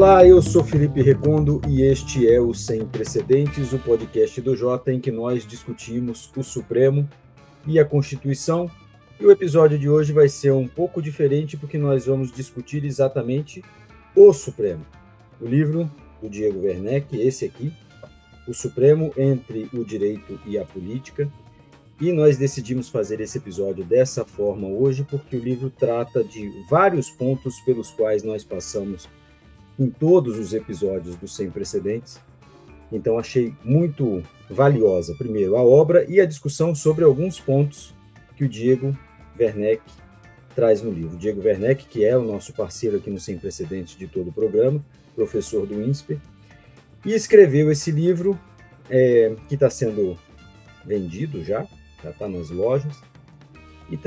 Olá, eu sou Felipe Recondo e este é o Sem Precedentes, o podcast do Jota em que nós discutimos o Supremo e a Constituição. E o episódio de hoje vai ser um pouco diferente porque nós vamos discutir exatamente o Supremo. O livro do Diego Werneck, esse aqui, O Supremo entre o Direito e a Política. E nós decidimos fazer esse episódio dessa forma hoje porque o livro trata de vários pontos pelos quais nós passamos em todos os episódios do Sem Precedentes. Então, achei muito valiosa, primeiro, a obra e a discussão sobre alguns pontos que o Diego Werneck traz no livro. Diego Werneck, que é o nosso parceiro aqui no Sem Precedentes de todo o programa, professor do INSPER, e escreveu esse livro que está sendo vendido já está nas lojas, e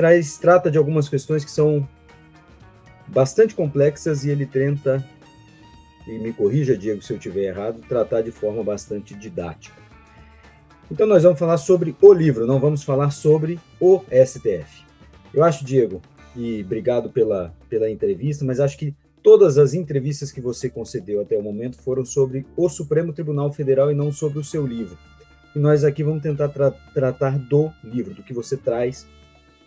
trata de algumas questões que são bastante complexas e ele tenta, e me corrija, Diego, se eu estiver errado, tratar de forma bastante didática. Então, nós vamos falar sobre o livro, não vamos falar sobre o STF. Eu acho, Diego, e obrigado pela entrevista, mas acho que todas as entrevistas que você concedeu até o momento foram sobre o Supremo Tribunal Federal e não sobre o seu livro. E nós aqui vamos tentar tratar do livro, do que você traz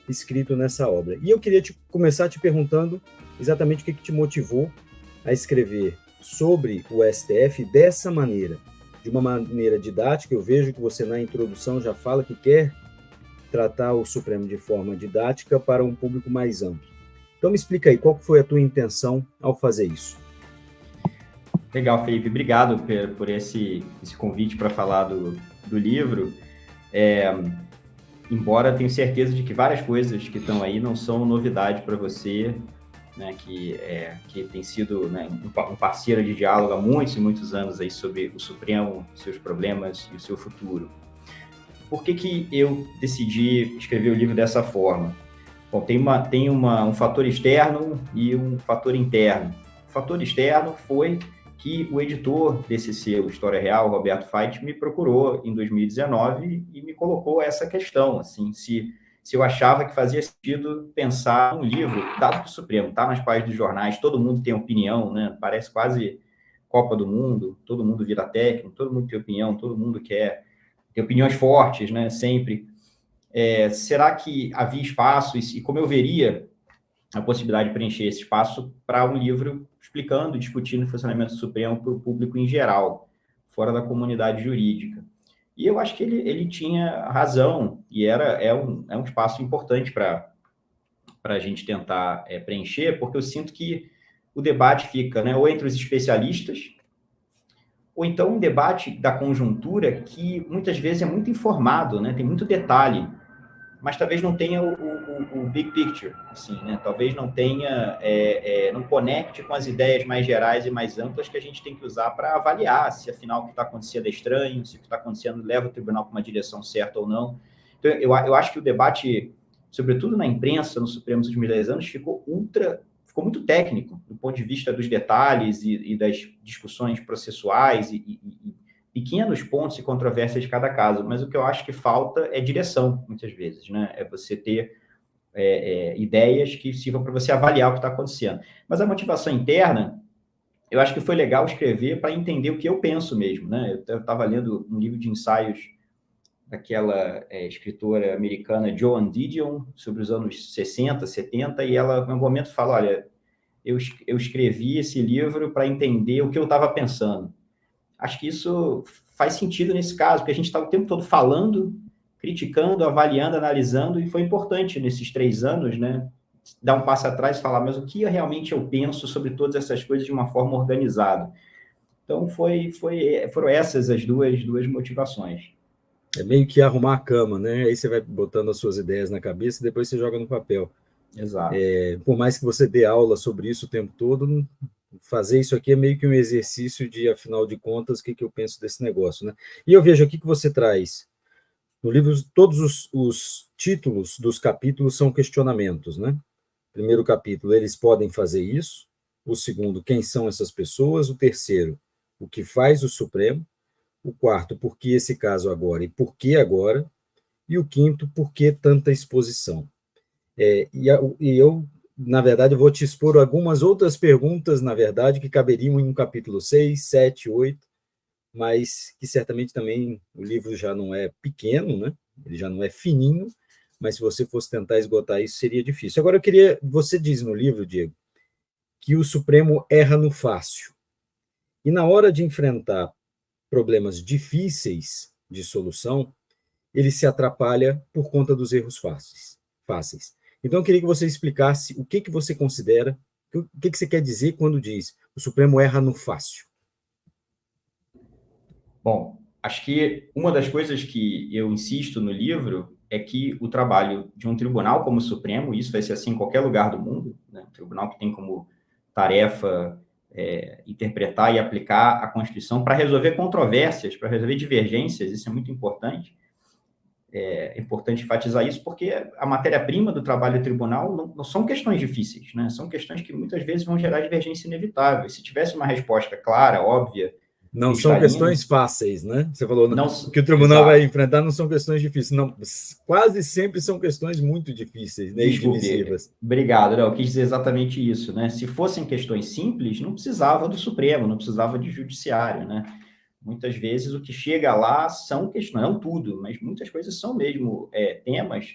escrito nessa obra. E eu queria começar te perguntando exatamente o que te motivou a escrever sobre o STF dessa maneira, de uma maneira didática. Eu vejo que você na introdução já fala que quer tratar o Supremo de forma didática para um público mais amplo. Então me explica aí, qual foi a tua intenção ao fazer isso? Legal, Felipe, obrigado por esse convite para falar do livro. Embora tenho certeza de que várias coisas que estão aí não são novidade para você, né, que tem sido, né, um parceiro de diálogo há muitos e muitos anos aí sobre o Supremo, seus problemas e o seu futuro. Por que eu decidi escrever o livro dessa forma? Bom, tem um fator externo e um fator interno. O fator externo foi que o editor desse selo História Real, Roberto Fait, me procurou em 2019 e me colocou essa questão, assim, se eu achava que fazia sentido pensar um livro, dado que o Supremo está nas páginas dos jornais, todo mundo tem opinião, né? Parece quase Copa do Mundo, todo mundo vira técnico, todo mundo tem opinião, todo mundo quer ter opiniões fortes, né? Sempre. Será que havia espaço, e como eu veria a possibilidade de preencher esse espaço para um livro explicando e discutindo o funcionamento do Supremo para o público em geral, fora da comunidade jurídica? E eu acho que ele tinha razão, e é um espaço importante para a gente tentar preencher, porque eu sinto que o debate fica, né, ou entre os especialistas, ou então um debate da conjuntura que muitas vezes é muito informado, né, tem muito detalhe, mas talvez não tenha o big picture, assim, né? Talvez não tenha, não conecte com as ideias mais gerais e mais amplas que a gente tem que usar para avaliar se, afinal, o que está acontecendo é estranho, se o que está acontecendo leva o tribunal para uma direção certa ou não. Então, eu acho que o debate, sobretudo na imprensa, no Supremo nos últimos 10 anos, ficou muito técnico, do ponto de vista dos detalhes e das discussões processuais e pequenos pontos e controvérsias de cada caso, mas o que eu acho que falta é direção, muitas vezes, né? É você ter ideias que sirvam para você avaliar o que está acontecendo. Mas a motivação interna, eu acho que foi legal escrever para entender o que eu penso mesmo, né? Eu estava lendo um livro de ensaios daquela escritora americana Joan Didion, sobre os anos 60, 70, e ela, em um momento, fala, olha, eu escrevi esse livro para entender o que eu estava pensando. Acho que isso faz sentido nesse caso, porque a gente está o tempo todo falando, criticando, avaliando, analisando, e foi importante nesses 3 anos, né, dar um passo atrás e falar, mas o que realmente eu penso sobre todas essas coisas de uma forma organizada? Então, foram essas as duas motivações. É meio que arrumar a cama, né? Aí você vai botando as suas ideias na cabeça e depois você joga no papel. Exato. Por mais que você dê aula sobre isso o tempo todo, fazer isso aqui é meio que um exercício de, afinal de contas, o que eu penso desse negócio, né? E eu vejo aqui que você traz, no livro, todos os títulos dos capítulos são questionamentos, né? Primeiro capítulo, eles podem fazer isso. O segundo, quem são essas pessoas? O terceiro, o que faz o Supremo? O quarto, por que esse caso agora e por que agora? E o quinto, por que tanta exposição? E eu na verdade, eu vou te expor algumas outras perguntas, na verdade, que caberiam em um capítulo 6, 7, 8, mas que certamente também o livro já não é pequeno, né? Ele já não é fininho, mas se você fosse tentar esgotar isso, seria difícil. Agora, você diz no livro, Diego, que o Supremo erra no fácil. E na hora de enfrentar problemas difíceis de solução, ele se atrapalha por conta dos erros fáceis. Então, eu queria que você explicasse o que você considera, o que você quer dizer quando diz o Supremo erra no fácil. Bom, acho que uma das coisas que eu insisto no livro é que o trabalho de um tribunal como o Supremo, isso vai ser assim em qualquer lugar do mundo, né? Um tribunal que tem como tarefa interpretar e aplicar a Constituição para resolver controvérsias, para resolver divergências, isso é muito importante. É importante enfatizar isso, porque a matéria-prima do trabalho do tribunal não são questões difíceis, né? São questões que muitas vezes vão gerar divergência inevitável. Se tivesse uma resposta clara, óbvia, Não são cristalina, questões fáceis, né? Você falou não, que o tribunal vai exato. enfrentar não são questões difíceis. Não, quase sempre são questões muito difíceis, né, e Desculpe, divisivas. obrigado. Não, eu quis dizer exatamente isso, né? Se fossem questões simples, não precisava do Supremo, não precisava de judiciário, né? Muitas vezes o que chega lá são questões, não tudo, mas muitas coisas são mesmo temas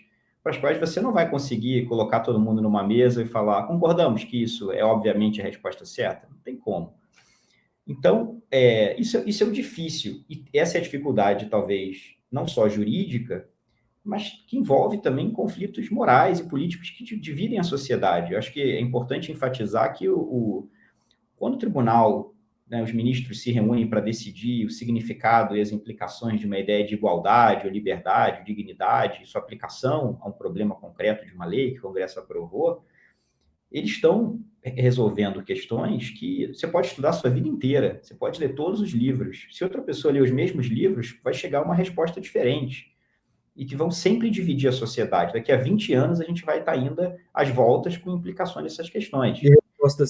para os quais você não vai conseguir colocar todo mundo numa mesa e falar, concordamos que isso é obviamente a resposta certa? Não tem como. Então, isso é o difícil, e essa é a dificuldade, talvez, não só jurídica, mas que envolve também conflitos morais e políticos que dividem a sociedade. Eu acho que é importante enfatizar que quando o tribunal, né, os ministros se reúnem para decidir o significado e as implicações de uma ideia de igualdade ou liberdade, ou dignidade, e sua aplicação a um problema concreto de uma lei que o Congresso aprovou, eles estão resolvendo questões que você pode estudar a sua vida inteira, você pode ler todos os livros. Se outra pessoa ler os mesmos livros, vai chegar a uma resposta diferente e que vão sempre dividir a sociedade. Daqui a 20 anos, a gente vai estar ainda às voltas com implicações dessas questões.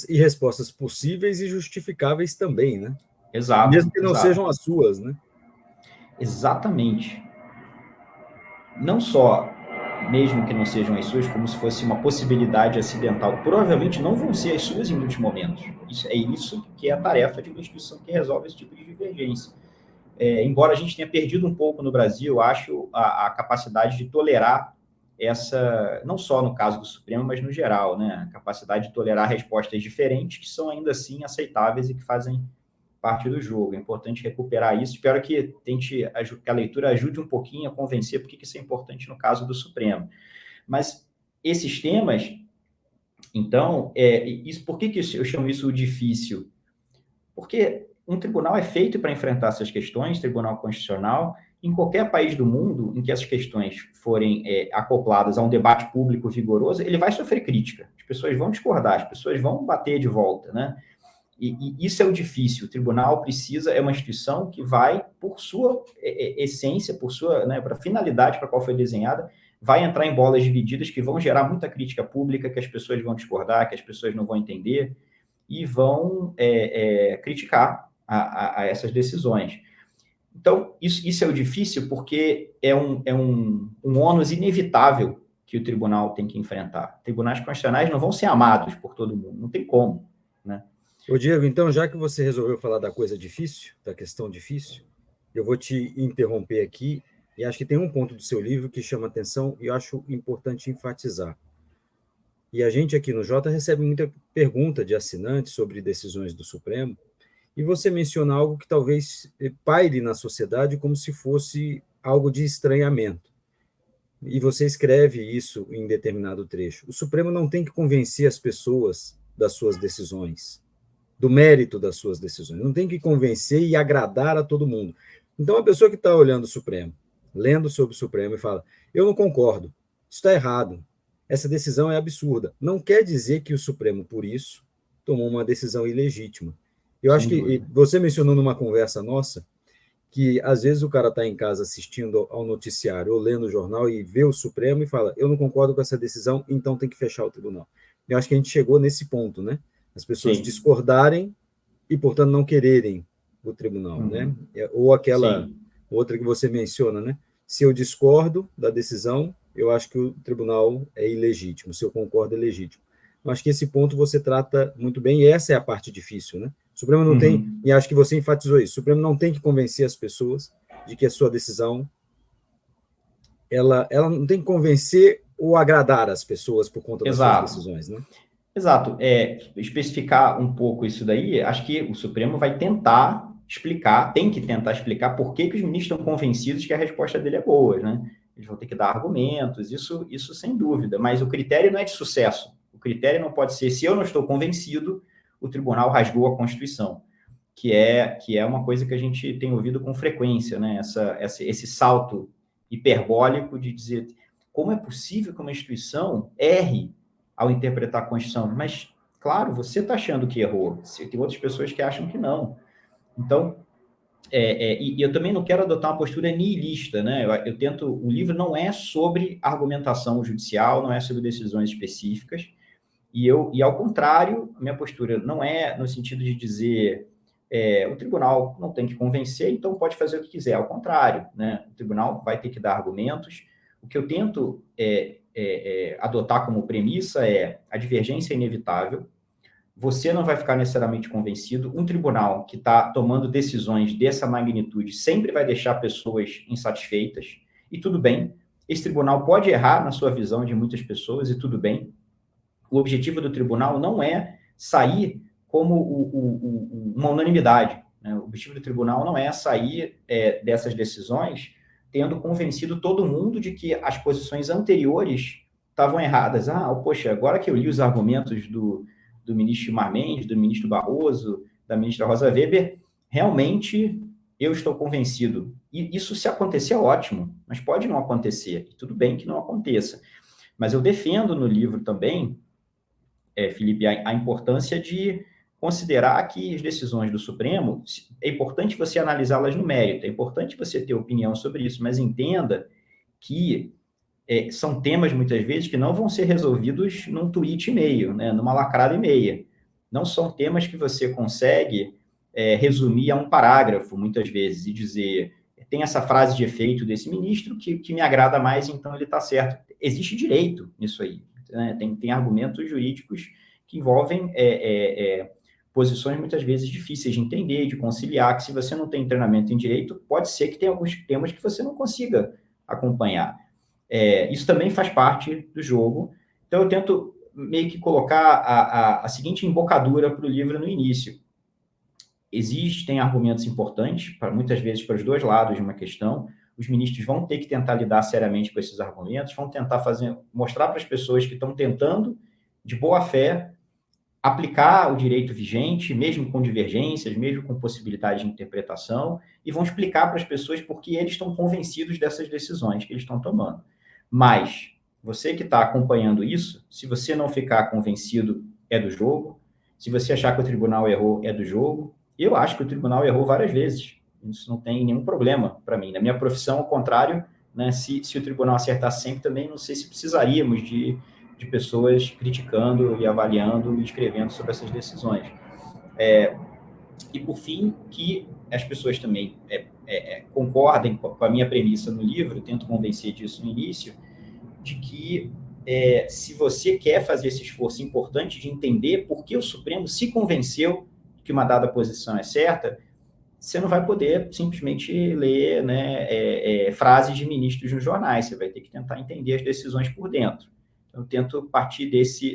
E respostas possíveis e justificáveis também, né? Exato, Mesmo que não exato. sejam as suas, né? Exatamente. Não só, mesmo que não sejam as suas, como se fosse uma possibilidade acidental. Provavelmente não vão ser as suas em muitos momentos. Isso que é a tarefa de uma instituição que resolve esse tipo de divergência. Embora a gente tenha perdido um pouco no Brasil, acho a capacidade de tolerar essa, não só no caso do Supremo, mas no geral, né? A capacidade de tolerar respostas diferentes que são ainda assim aceitáveis e que fazem parte do jogo. É importante recuperar isso. Espero que que a leitura ajude um pouquinho a convencer porque isso é importante no caso do Supremo. Mas esses temas, então, por que eu chamo isso difícil? Porque um tribunal é feito para enfrentar essas questões, tribunal constitucional, em qualquer país do mundo em que essas questões forem acopladas a um debate público vigoroso, ele vai sofrer crítica. As pessoas vão discordar, as pessoas vão bater de volta, né? E isso é o difícil. O tribunal é uma instituição que vai, por sua essência, por sua, né, para a finalidade para a qual foi desenhada, vai entrar em bolas divididas que vão gerar muita crítica pública, que as pessoas vão discordar, que as pessoas não vão entender e vão criticar a essas decisões. Então, isso é o difícil porque é um ônus inevitável que o tribunal tem que enfrentar. Tribunais constitucionais não vão ser amados por todo mundo, não tem como, né? Ô, Diego, então, já que você resolveu falar da coisa difícil, da questão difícil, eu vou te interromper aqui, e acho que tem um ponto do seu livro que chama atenção e eu acho importante enfatizar. E a gente aqui no Jota recebe muita pergunta de assinantes sobre decisões do Supremo, e você menciona algo que talvez paire na sociedade como se fosse algo de estranhamento. E você escreve isso em determinado trecho. O Supremo não tem que convencer as pessoas das suas decisões, do mérito das suas decisões. Não tem que convencer e agradar a todo mundo. Então, a pessoa que está olhando o Supremo, lendo sobre o Supremo e fala, eu não concordo, isso está errado, essa decisão é absurda. Não quer dizer que o Supremo, por isso, tomou uma decisão ilegítima. Eu acho que você mencionou numa conversa nossa que, às vezes, o cara está em casa assistindo ao noticiário ou lendo o jornal e vê o Supremo e fala, eu não concordo com essa decisão, então tem que fechar o tribunal. Eu acho que a gente chegou nesse ponto, né? As pessoas discordarem e, portanto, não quererem o tribunal, né? Ou aquela outra que você menciona, né? Se eu discordo da decisão, eu acho que o tribunal é ilegítimo. Se eu concordo, é legítimo. Eu acho que esse ponto você trata muito bem, e essa é a parte difícil, né? O Supremo não tem, e acho que você enfatizou isso, o Supremo não tem que convencer as pessoas de que a sua decisão, ela não tem que convencer ou agradar as pessoas por conta das suas decisões, né? Exato. Especificar um pouco isso daí, acho que o Supremo vai tentar explicar, tem que tentar explicar por que os ministros estão convencidos que a resposta dele é boa, né? Eles vão ter que dar argumentos, isso sem dúvida, mas o critério não é de sucesso. O critério não pode ser, se eu não estou convencido, o tribunal rasgou a Constituição, que é uma coisa que a gente tem ouvido com frequência, né? Esse salto hiperbólico de dizer como é possível que uma instituição erre ao interpretar a Constituição, mas, claro, você está achando que errou, tem outras pessoas que acham que não. Então, e eu também não quero adotar uma postura nihilista, né? O livro não é sobre argumentação judicial, não é sobre decisões específicas, e ao contrário, a minha postura não é no sentido de dizer o tribunal não tem que convencer, então pode fazer o que quiser, ao contrário, né? O tribunal vai ter que dar argumentos. O que eu tento adotar como premissa é a divergência é inevitável, você não vai ficar necessariamente convencido, um tribunal que está tomando decisões dessa magnitude sempre vai deixar pessoas insatisfeitas, e tudo bem, esse tribunal pode errar na sua visão de muitas pessoas, e tudo bem. O objetivo do tribunal não é sair como uma unanimidade, né? O objetivo do tribunal não é sair dessas decisões tendo convencido todo mundo de que as posições anteriores estavam erradas. Poxa, agora que eu li os argumentos do ministro Gilmar Mendes, do ministro Barroso, da ministra Rosa Weber, realmente eu estou convencido. E isso, se acontecer, é ótimo, mas pode não acontecer. E tudo bem que não aconteça. Mas eu defendo no livro também, Felipe, a importância de considerar que as decisões do Supremo, é importante você analisá-las no mérito, é importante você ter opinião sobre isso, mas entenda que são temas, muitas vezes, que não vão ser resolvidos num tweet e meio, né, numa lacrada e meia. Não são temas que você consegue resumir a um parágrafo, muitas vezes, e dizer, tem essa frase de efeito desse ministro que me agrada mais, então ele está certo. Existe direito nisso aí, né? Tem argumentos jurídicos que envolvem posições muitas vezes difíceis de entender, de conciliar, que se você não tem treinamento em direito, pode ser que tenha alguns temas que você não consiga acompanhar. Isso também faz parte do jogo. Então, eu tento meio que colocar a seguinte embocadura para o livro no início. Existem argumentos importantes, muitas vezes para os dois lados de uma questão. Os ministros vão ter que tentar lidar seriamente com esses argumentos, vão tentar mostrar para as pessoas que estão tentando, de boa fé, aplicar o direito vigente, mesmo com divergências, mesmo com possibilidade de interpretação, e vão explicar para as pessoas por que eles estão convencidos dessas decisões que eles estão tomando. Mas, você que está acompanhando isso, se você não ficar convencido, é do jogo. Se você achar que o tribunal errou, é do jogo. Eu acho que o tribunal errou várias vezes. Isso não tem nenhum problema para mim. Na minha profissão, ao contrário, né, se o tribunal acertar sempre, também não sei se precisaríamos de pessoas criticando e avaliando e escrevendo sobre essas decisões. E, por fim, que as pessoas também concordem com a minha premissa no livro, eu tento convencer disso no início, de que se você quer fazer esse esforço importante de entender por que o Supremo se convenceu que uma dada posição é certa, você não vai poder simplesmente ler, né, frases de ministros nos jornais, você vai ter que tentar entender as decisões por dentro. Eu tento partir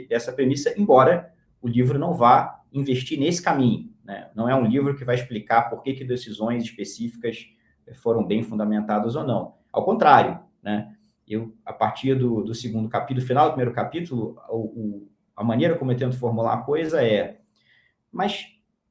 dessa premissa, embora o livro não vá investir nesse caminho, né? Não é um livro que vai explicar por que decisões específicas foram bem fundamentadas ou não. Ao contrário, né? A partir do segundo capítulo, final do primeiro capítulo, a maneira como eu tento formular a coisa mas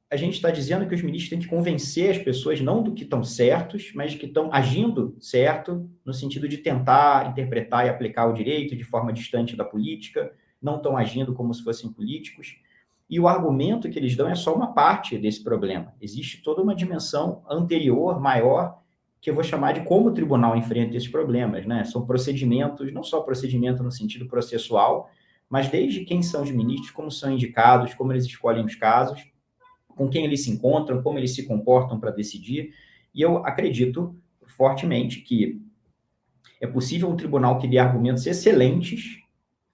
a gente está dizendo que os ministros têm que convencer as pessoas não do que estão certos, mas de que estão agindo certo, no sentido de tentar interpretar e aplicar o direito de forma distante da política, não estão agindo como se fossem políticos. E o argumento que eles dão é só uma parte desse problema. Existe toda uma dimensão anterior, maior, que eu vou chamar de como o tribunal enfrenta esses problemas, né? São procedimentos, não só procedimento no sentido processual, mas desde quem são os ministros, como são indicados, como eles escolhem os casos, com quem eles se encontram, como eles se comportam para decidir. E eu acredito fortemente que é possível um tribunal que dê argumentos excelentes,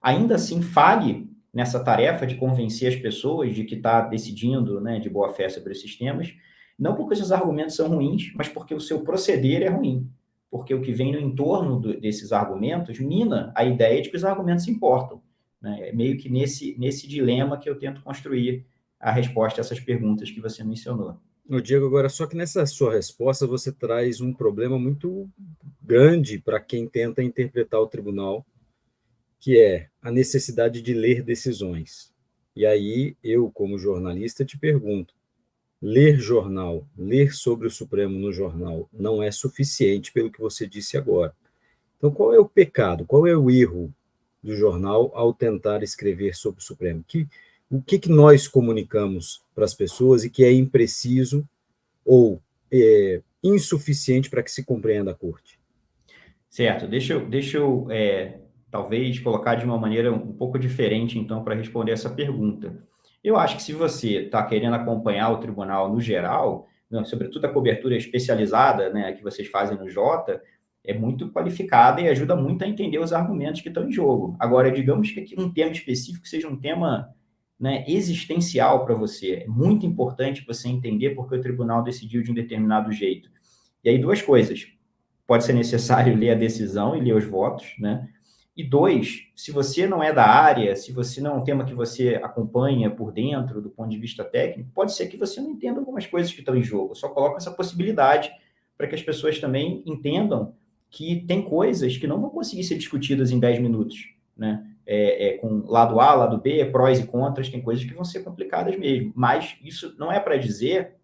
ainda assim fale nessa tarefa de convencer as pessoas de que está decidindo, né, de boa fé sobre esses temas, não porque esses argumentos são ruins, mas porque o seu proceder é ruim. Porque o que vem no entorno desses argumentos mina a ideia de que os argumentos importam. Né? É meio que nesse dilema que eu tento construir a resposta a essas perguntas que você mencionou. No Diego, agora, só que nessa sua resposta você traz um problema muito grande para quem tenta interpretar o tribunal, que é a necessidade de ler decisões. E aí eu, como jornalista, te pergunto: ler jornal, ler sobre o Supremo no jornal, não é suficiente pelo que você disse agora. Então, qual é o pecado, qual é o erro do jornal ao tentar escrever sobre o Supremo? O que nós comunicamos para as pessoas e que é impreciso ou insuficiente para que se compreenda a corte? Certo, deixa eu talvez colocar de uma maneira um pouco diferente, então, para responder essa pergunta. Eu acho que se você está querendo acompanhar o tribunal no geral, né, sobretudo a cobertura especializada, né, que vocês fazem no Jota, é muito qualificada e ajuda muito a entender os argumentos que estão em jogo. Agora, digamos que um tema específico seja um tema, né, existencial para você. É muito importante você entender porque o tribunal decidiu de um determinado jeito. E aí, duas coisas. Pode ser necessário ler a decisão e ler os votos, né? E dois, se você não é da área, se você não é um tema que você acompanha por dentro, do ponto de vista técnico, pode ser que você não entenda algumas coisas que estão em jogo. Eu só coloco essa possibilidade para que as pessoas também entendam que tem coisas que não vão conseguir ser discutidas em 10 minutos, né? Com lado A, lado B, prós e contras, tem coisas que vão ser complicadas mesmo. Mas isso não é para dizer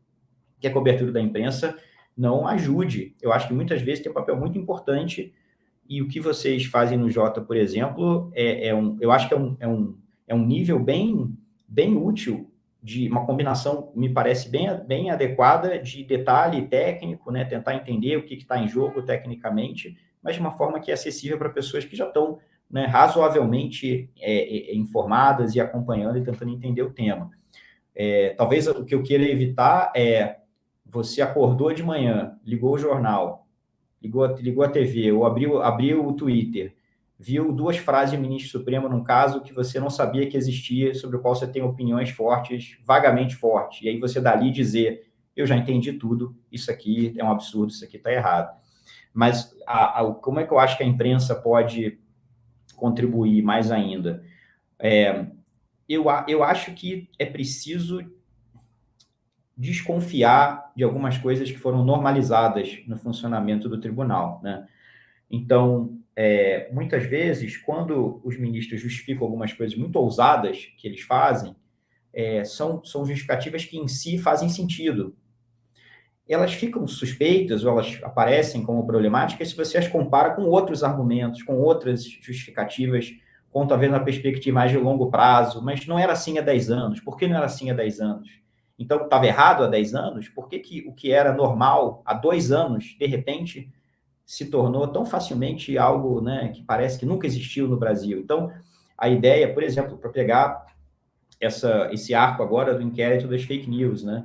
que a cobertura da imprensa não ajude. Eu acho que muitas vezes tem um papel muito importante e o que vocês fazem no Jota, por exemplo, eu acho que é um nível bem útil de uma combinação, me parece bem adequada de detalhe técnico, né? Tentar entender o que está em jogo tecnicamente, mas de uma forma que é acessível para pessoas que já estão, né, razoavelmente informadas e acompanhando e tentando entender o tema. Talvez o que eu queira evitar é você acordou de manhã, ligou o jornal, ligou a TV, ou abriu o Twitter, viu duas frases do ministro Supremo num caso que você não sabia que existia, sobre o qual você tem opiniões fortes, vagamente fortes, e aí você dali dizer, eu já entendi tudo, isso aqui é um absurdo, isso aqui está errado. Mas como é que eu acho que a imprensa pode contribuir mais ainda? Eu acho que é preciso desconfiar de algumas coisas que foram normalizadas no funcionamento do tribunal, né? Então, muitas vezes, quando os ministros justificam algumas coisas muito ousadas que eles fazem, são justificativas que em si fazem sentido. Elas ficam suspeitas ou elas aparecem como problemáticas se você as compara com outros argumentos, com outras justificativas, com talvez uma perspectiva mais de longo prazo, mas não era assim há 10 anos. Por que não era assim há 10 anos? Então, estava errado há 10 anos? Por que o que era normal há 2 anos, de repente, se tornou tão facilmente algo, né, que parece que nunca existiu no Brasil? Então, a ideia, por exemplo, para pegar esse arco agora do inquérito das fake news, né?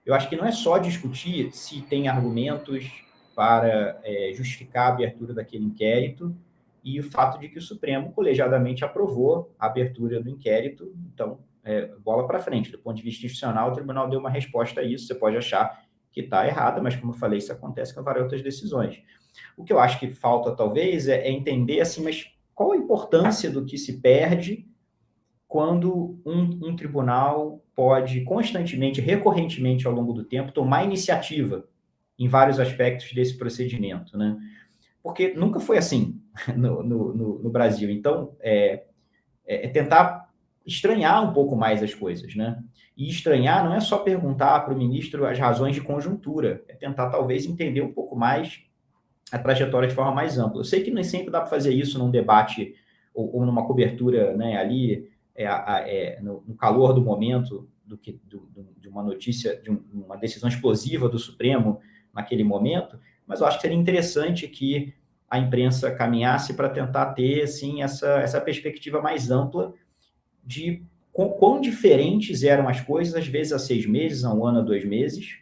Eu acho que não é só discutir se tem argumentos para justificar a abertura daquele inquérito e o fato de que o Supremo colegiadamente aprovou a abertura do inquérito. Então, bola para frente. Do ponto de vista institucional, o tribunal deu uma resposta a isso. Você pode achar que está errada, mas, como eu falei, isso acontece com várias outras decisões. O que eu acho que falta, talvez, é entender, assim, mas qual a importância do que se perde quando um tribunal pode constantemente, recorrentemente, ao longo do tempo, tomar iniciativa em vários aspectos desse procedimento, né? Porque nunca foi assim no Brasil. Então, tentar estranhar um pouco mais as coisas, né? E estranhar não é só perguntar para o ministro as razões de conjuntura, é tentar, talvez, entender um pouco mais a trajetória de forma mais ampla. Eu sei que nem sempre dá para fazer isso num debate ou numa cobertura, né, ali, no calor do momento de uma notícia, de uma decisão explosiva do Supremo naquele momento, mas eu acho que seria interessante que a imprensa caminhasse para tentar ter, assim, essa perspectiva mais ampla de quão diferentes eram as coisas, às vezes há 6 meses, há 1 ano, há 2 meses.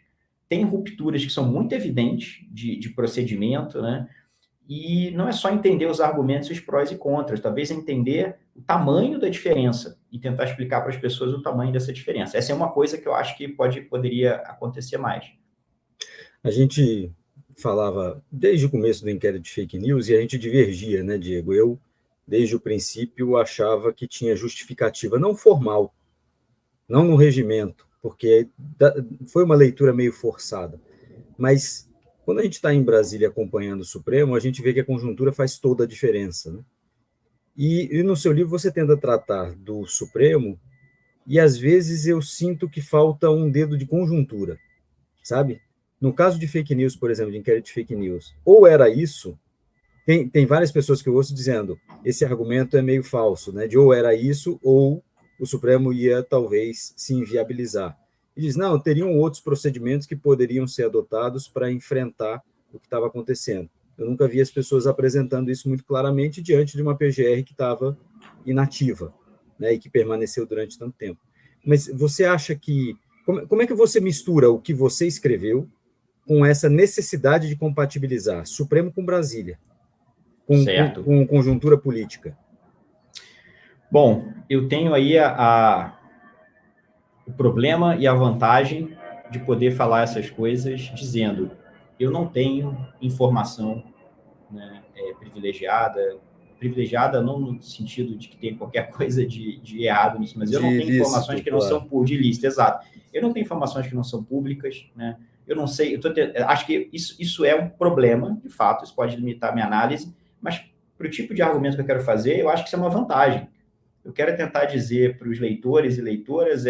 Tem rupturas que são muito evidentes de procedimento, né? E não é só entender os argumentos, os prós e contras, talvez entender o tamanho da diferença e tentar explicar para as pessoas o tamanho dessa diferença. Essa é uma coisa que eu acho que poderia acontecer mais. A gente falava desde o começo do inquérito de fake news e a gente divergia, né, Diego? Eu, desde o princípio, achava que tinha justificativa, não formal, não no regimento, porque foi uma leitura meio forçada, mas quando a gente está em Brasília acompanhando o Supremo, a gente vê que a conjuntura faz toda a diferença, né? E no seu livro você tenta tratar do Supremo e às vezes eu sinto que falta um dedo de conjuntura, sabe? No caso de fake news, por exemplo, de inquérito de fake news, ou era isso, tem várias pessoas que eu ouço dizendo esse argumento é meio falso, né? De ou era isso, ou o Supremo ia talvez se inviabilizar. E diz, não, teriam outros procedimentos que poderiam ser adotados para enfrentar o que estava acontecendo. Eu nunca vi as pessoas apresentando isso muito claramente diante de uma PGR que estava inativa, né, e que permaneceu durante tanto tempo. Mas você acha que... Como é que você mistura o que você escreveu com essa necessidade de compatibilizar Supremo com Brasília, com conjuntura política? Bom, eu tenho aí o problema e a vantagem de poder falar essas coisas dizendo eu não tenho informação, né, privilegiada não no sentido de que tem qualquer coisa de errado nisso, mas eu não tenho informações que não são de lista, exato. Eu não tenho informações que não são públicas, né? Eu não sei, acho que isso é um problema, de fato, isso pode limitar a minha análise, mas para o tipo de argumento que eu quero fazer, eu acho que isso é uma vantagem. Eu quero tentar dizer para os leitores e leitoras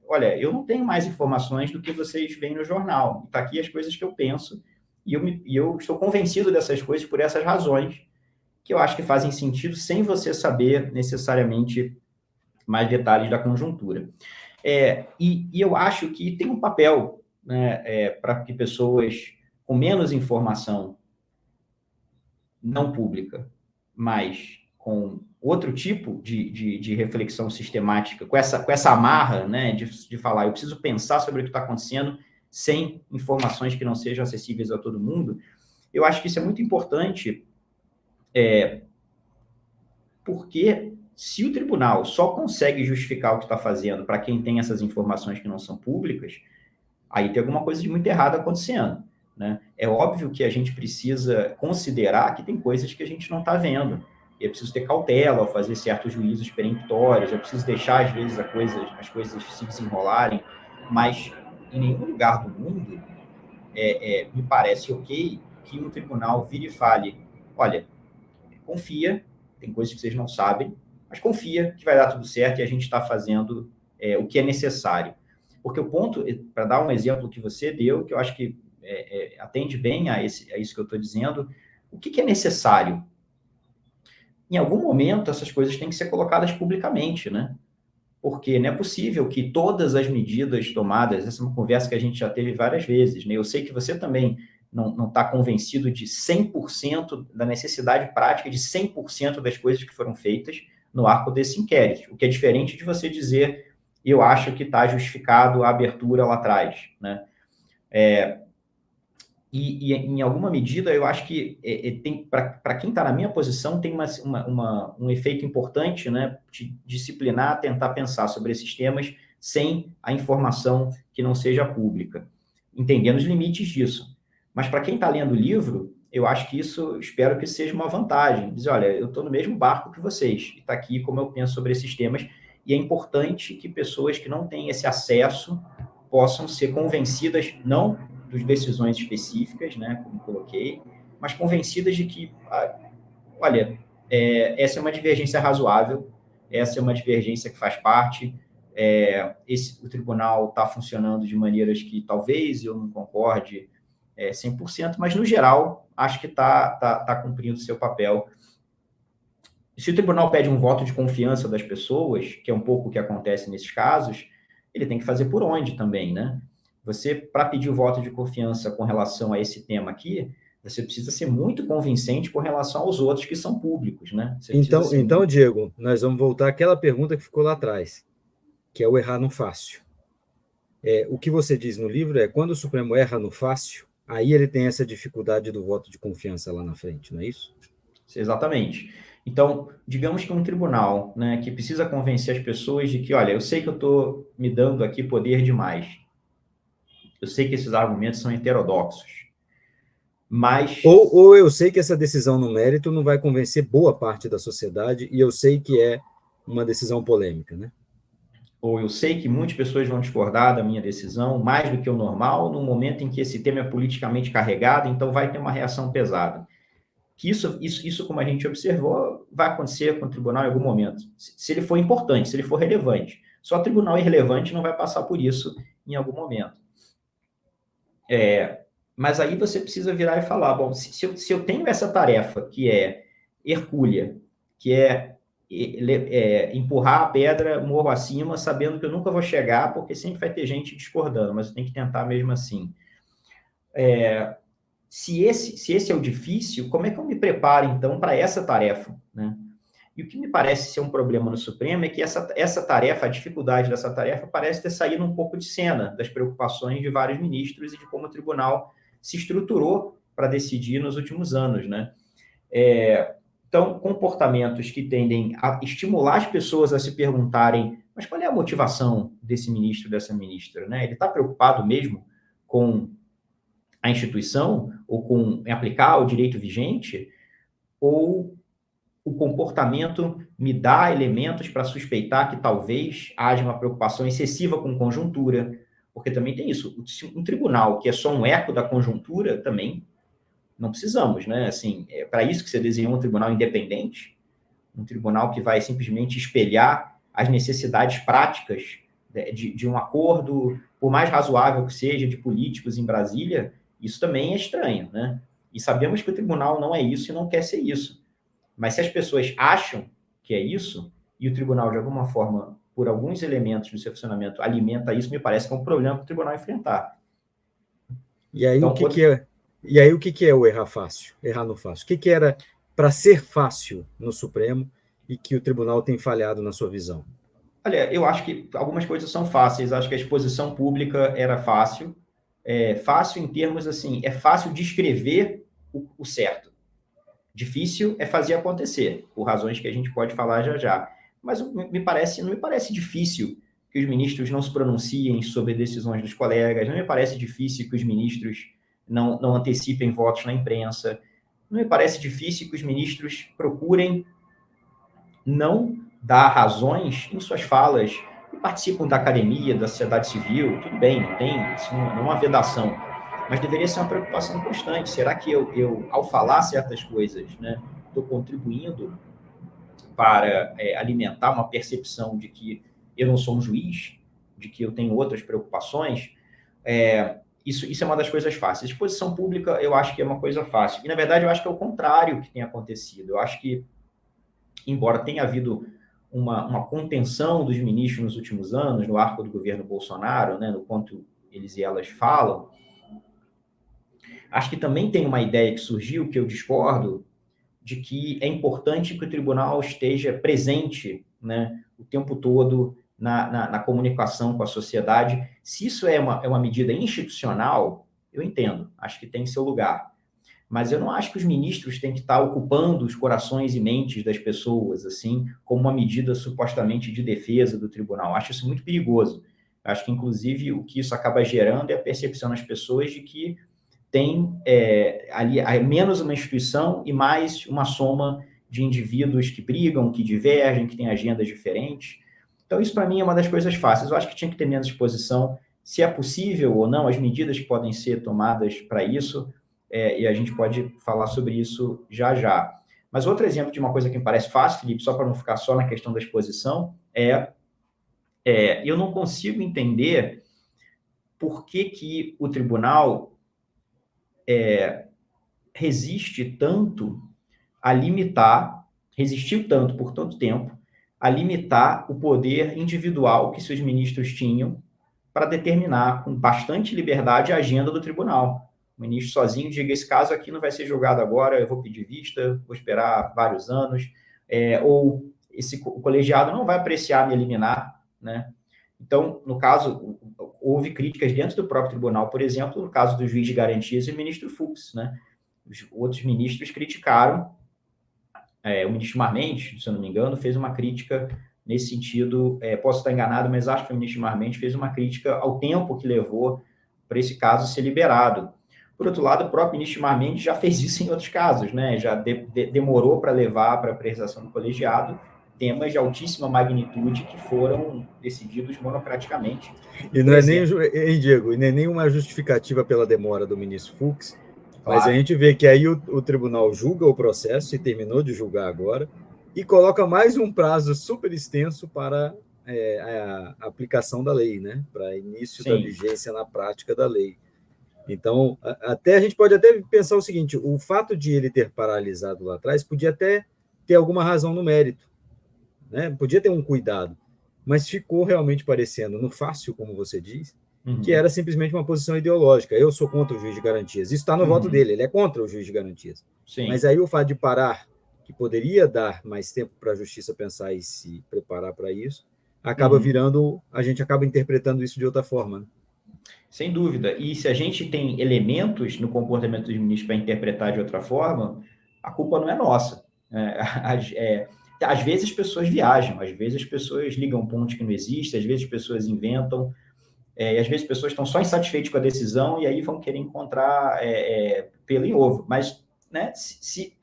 olha, eu não tenho mais informações do que vocês veem no jornal. Está aqui as coisas que eu penso e eu estou convencido dessas coisas por essas razões que eu acho que fazem sentido sem você saber necessariamente mais detalhes da conjuntura. E eu acho que tem um papel, né, para que pessoas com menos informação não pública, mas com outro tipo de reflexão sistemática, com essa amarra, né, de falar, eu preciso pensar sobre o que está acontecendo sem informações que não sejam acessíveis a todo mundo, eu acho que isso é muito importante, porque se o tribunal só consegue justificar o que está fazendo para quem tem essas informações que não são públicas, aí tem alguma coisa de muito errado acontecendo, né? É óbvio que a gente precisa considerar que tem coisas que a gente não está vendo. Eu preciso ter cautela ao fazer certos juízos peremptórios, eu preciso deixar, às vezes, as coisas se desenrolarem, mas em nenhum lugar do mundo me parece ok que um tribunal vire e fale, olha, confia, tem coisas que vocês não sabem, mas confia que vai dar tudo certo e a gente está fazendo o que é necessário. Porque o ponto, para dar um exemplo que você deu, que eu acho que atende bem a isso que eu estou dizendo, o que é necessário? Em algum momento, essas coisas têm que ser colocadas publicamente, né? Porque não é possível que todas as medidas tomadas, essa é uma conversa que a gente já teve várias vezes, né? Eu sei que você também não está convencido de 100% da necessidade prática de 100% das coisas que foram feitas no arco desse inquérito, o que é diferente de você dizer, eu acho que está justificado a abertura lá atrás, né? E em alguma medida, eu acho que para quem está na minha posição, tem um efeito importante, né, de disciplinar, tentar pensar sobre esses temas sem a informação que não seja pública, entendendo os limites disso. Mas para quem está lendo o livro, eu acho que isso, espero que seja uma vantagem. Dizer, olha, eu estou no mesmo barco que vocês, e está aqui como eu penso sobre esses temas, e é importante que pessoas que não têm esse acesso possam ser convencidas, não das decisões específicas, né, como coloquei, mas convencidas de que, olha, essa é uma divergência razoável, essa é uma divergência que faz parte, o tribunal está funcionando de maneiras que talvez eu não concorde 100%, mas, no geral, acho que está cumprindo o seu papel. Se o tribunal pede um voto de confiança das pessoas, que é um pouco o que acontece nesses casos, ele tem que fazer por onde também, né? Você, para pedir o voto de confiança com relação a esse tema aqui, você precisa ser muito convincente com relação aos outros que são públicos, né? Então, Diego, nós vamos voltar àquela pergunta que ficou lá atrás, que é o errar no fácil. O que você diz no livro é, quando o Supremo erra no fácil, aí ele tem essa dificuldade do voto de confiança lá na frente, não é isso? Exatamente. Então, digamos que um tribunal, né, que precisa convencer as pessoas de que, olha, eu sei que eu estou me dando aqui poder demais. Eu sei que esses argumentos são heterodoxos. Mas... Ou eu sei que essa decisão no mérito não vai convencer boa parte da sociedade e eu sei que é uma decisão polêmica, né? Ou eu sei que muitas pessoas vão discordar da minha decisão, mais do que o normal, no momento em que esse tema é politicamente carregado, então vai ter uma reação pesada. Que isso, como a gente observou, vai acontecer com o tribunal em algum momento. Se ele for importante, se ele for relevante. Só o tribunal irrelevante não vai passar por isso em algum momento. Mas aí você precisa virar e falar, bom, se eu tenho essa tarefa que é hercúlea, que é empurrar a pedra morro acima, sabendo que eu nunca vou chegar, porque sempre vai ter gente discordando, mas eu tenho que tentar mesmo assim. Se esse é o difícil, como é que eu me preparo, então, para essa tarefa, né? E o que me parece ser um problema no Supremo é que essa tarefa, a dificuldade dessa tarefa, parece ter saído um pouco de cena das preocupações de vários ministros e de como o tribunal se estruturou para decidir nos últimos anos, né? Então, comportamentos que tendem a estimular as pessoas a se perguntarem, mas qual é a motivação desse ministro, dessa ministra, né? Ele está preocupado mesmo com a instituição ou com aplicar o direito vigente? Ou o comportamento me dá elementos para suspeitar que talvez haja uma preocupação excessiva com conjuntura? Porque também tem isso. Um tribunal que é só um eco da conjuntura, também não precisamos, né? Assim, é para isso que você desenhou um tribunal independente, um tribunal que vai simplesmente espelhar as necessidades práticas de um acordo, por mais razoável que seja, de políticos em Brasília. Isso também é estranho, né? E sabemos que o tribunal não é isso e não quer ser isso. Mas se as pessoas acham que é isso, e o tribunal, de alguma forma, por alguns elementos do seu funcionamento, alimenta isso, me parece que é um problema para o tribunal enfrentar. E aí, então, o que é o errar fácil? Errar no fácil? O que era para ser fácil no Supremo e que o tribunal tem falhado na sua visão? Olha, eu acho que algumas coisas são fáceis. Acho que a exposição pública era fácil. Fácil em termos assim, é fácil descrever o certo. Difícil é fazer acontecer, por razões que a gente pode falar já já. Mas não me parece difícil que os ministros não se pronunciem sobre decisões dos colegas, não me parece difícil que os ministros não antecipem votos na imprensa, não me parece difícil que os ministros procurem não dar razões em suas falas e participam da academia, da sociedade civil, tudo bem, não tem, isso não é uma vedação, mas deveria ser uma preocupação constante. Será que eu ao falar certas coisas, né, estou contribuindo para alimentar uma percepção de que eu não sou um juiz, de que eu tenho outras preocupações? Isso é uma das coisas fáceis. Exposição pública, eu acho que é uma coisa fácil. E, na verdade, eu acho que é o contrário que tem acontecido. Eu acho que, embora tenha havido uma contenção dos ministros nos últimos anos, no arco do governo Bolsonaro, né, no quanto eles e elas falam, acho que também tem uma ideia que surgiu, que eu discordo, de que é importante que o tribunal esteja presente, né, o tempo todo na comunicação com a sociedade. Se isso é uma medida institucional, eu entendo, acho que tem seu lugar. Mas eu não acho que os ministros têm que estar ocupando os corações e mentes das pessoas, assim, como uma medida supostamente de defesa do tribunal. Acho isso muito perigoso. Acho que, inclusive, o que isso acaba gerando é a percepção nas pessoas de que tem ali menos uma instituição e mais uma soma de indivíduos que brigam, que divergem, que têm agendas diferentes. Então, isso, para mim, é uma das coisas fáceis. Eu acho que tinha que ter menos exposição. Se é possível ou não, as medidas que podem ser tomadas para isso, e a gente pode falar sobre isso já já. Mas outro exemplo de uma coisa que me parece fácil, Felipe, só para não ficar só na questão da exposição, eu não consigo entender por que o tribunal resistiu tanto por tanto tempo, a limitar o poder individual que seus ministros tinham para determinar com bastante liberdade a agenda do tribunal. O ministro sozinho diga, esse caso aqui não vai ser julgado agora, eu vou pedir vista, vou esperar vários anos, ou o colegiado não vai apreciar me eliminar, né? Então, no caso, houve críticas dentro do próprio tribunal, por exemplo, no caso do juiz de garantias e o ministro Fux, né? Os outros ministros criticaram, o ministro Marmente, se eu não me engano, fez uma crítica nesse sentido, posso estar enganado, mas acho que o ministro Marmente fez uma crítica ao tempo que levou para esse caso ser liberado. Por outro lado, o próprio ministro Marmente já fez isso em outros casos, né? Já demorou para levar para a apreciação do colegiado temas de altíssima magnitude que foram decididos monocraticamente. E não é nem, hein, Diego, e nem nenhuma justificativa pela demora do ministro Fux, claro. Mas a gente vê que aí o tribunal julga o processo, e terminou de julgar agora, e coloca mais um prazo super extenso para a aplicação da lei, né? Para início da vigência na prática da lei. Então, até a gente pode até pensar o seguinte, o fato de ele ter paralisado lá atrás podia até ter alguma razão no mérito, né? Podia ter um cuidado, mas ficou realmente parecendo, no fácil, como você diz, que era simplesmente uma posição ideológica. Eu sou contra o juiz de garantias. Isso está no voto dele, ele é contra o juiz de garantias. Sim. Mas aí o fato de parar, que poderia dar mais tempo para a justiça pensar e se preparar para isso, acaba virando, a gente acaba interpretando isso de outra forma, né? Sem dúvida. E se a gente tem elementos no comportamento dos ministros para interpretar de outra forma, a culpa não é nossa. Às vezes as pessoas viajam, às vezes as pessoas ligam pontos que não existem, às vezes as pessoas inventam, e às vezes as pessoas estão só insatisfeitas com a decisão e aí vão querer encontrar pelo em ovo. Mas, né, se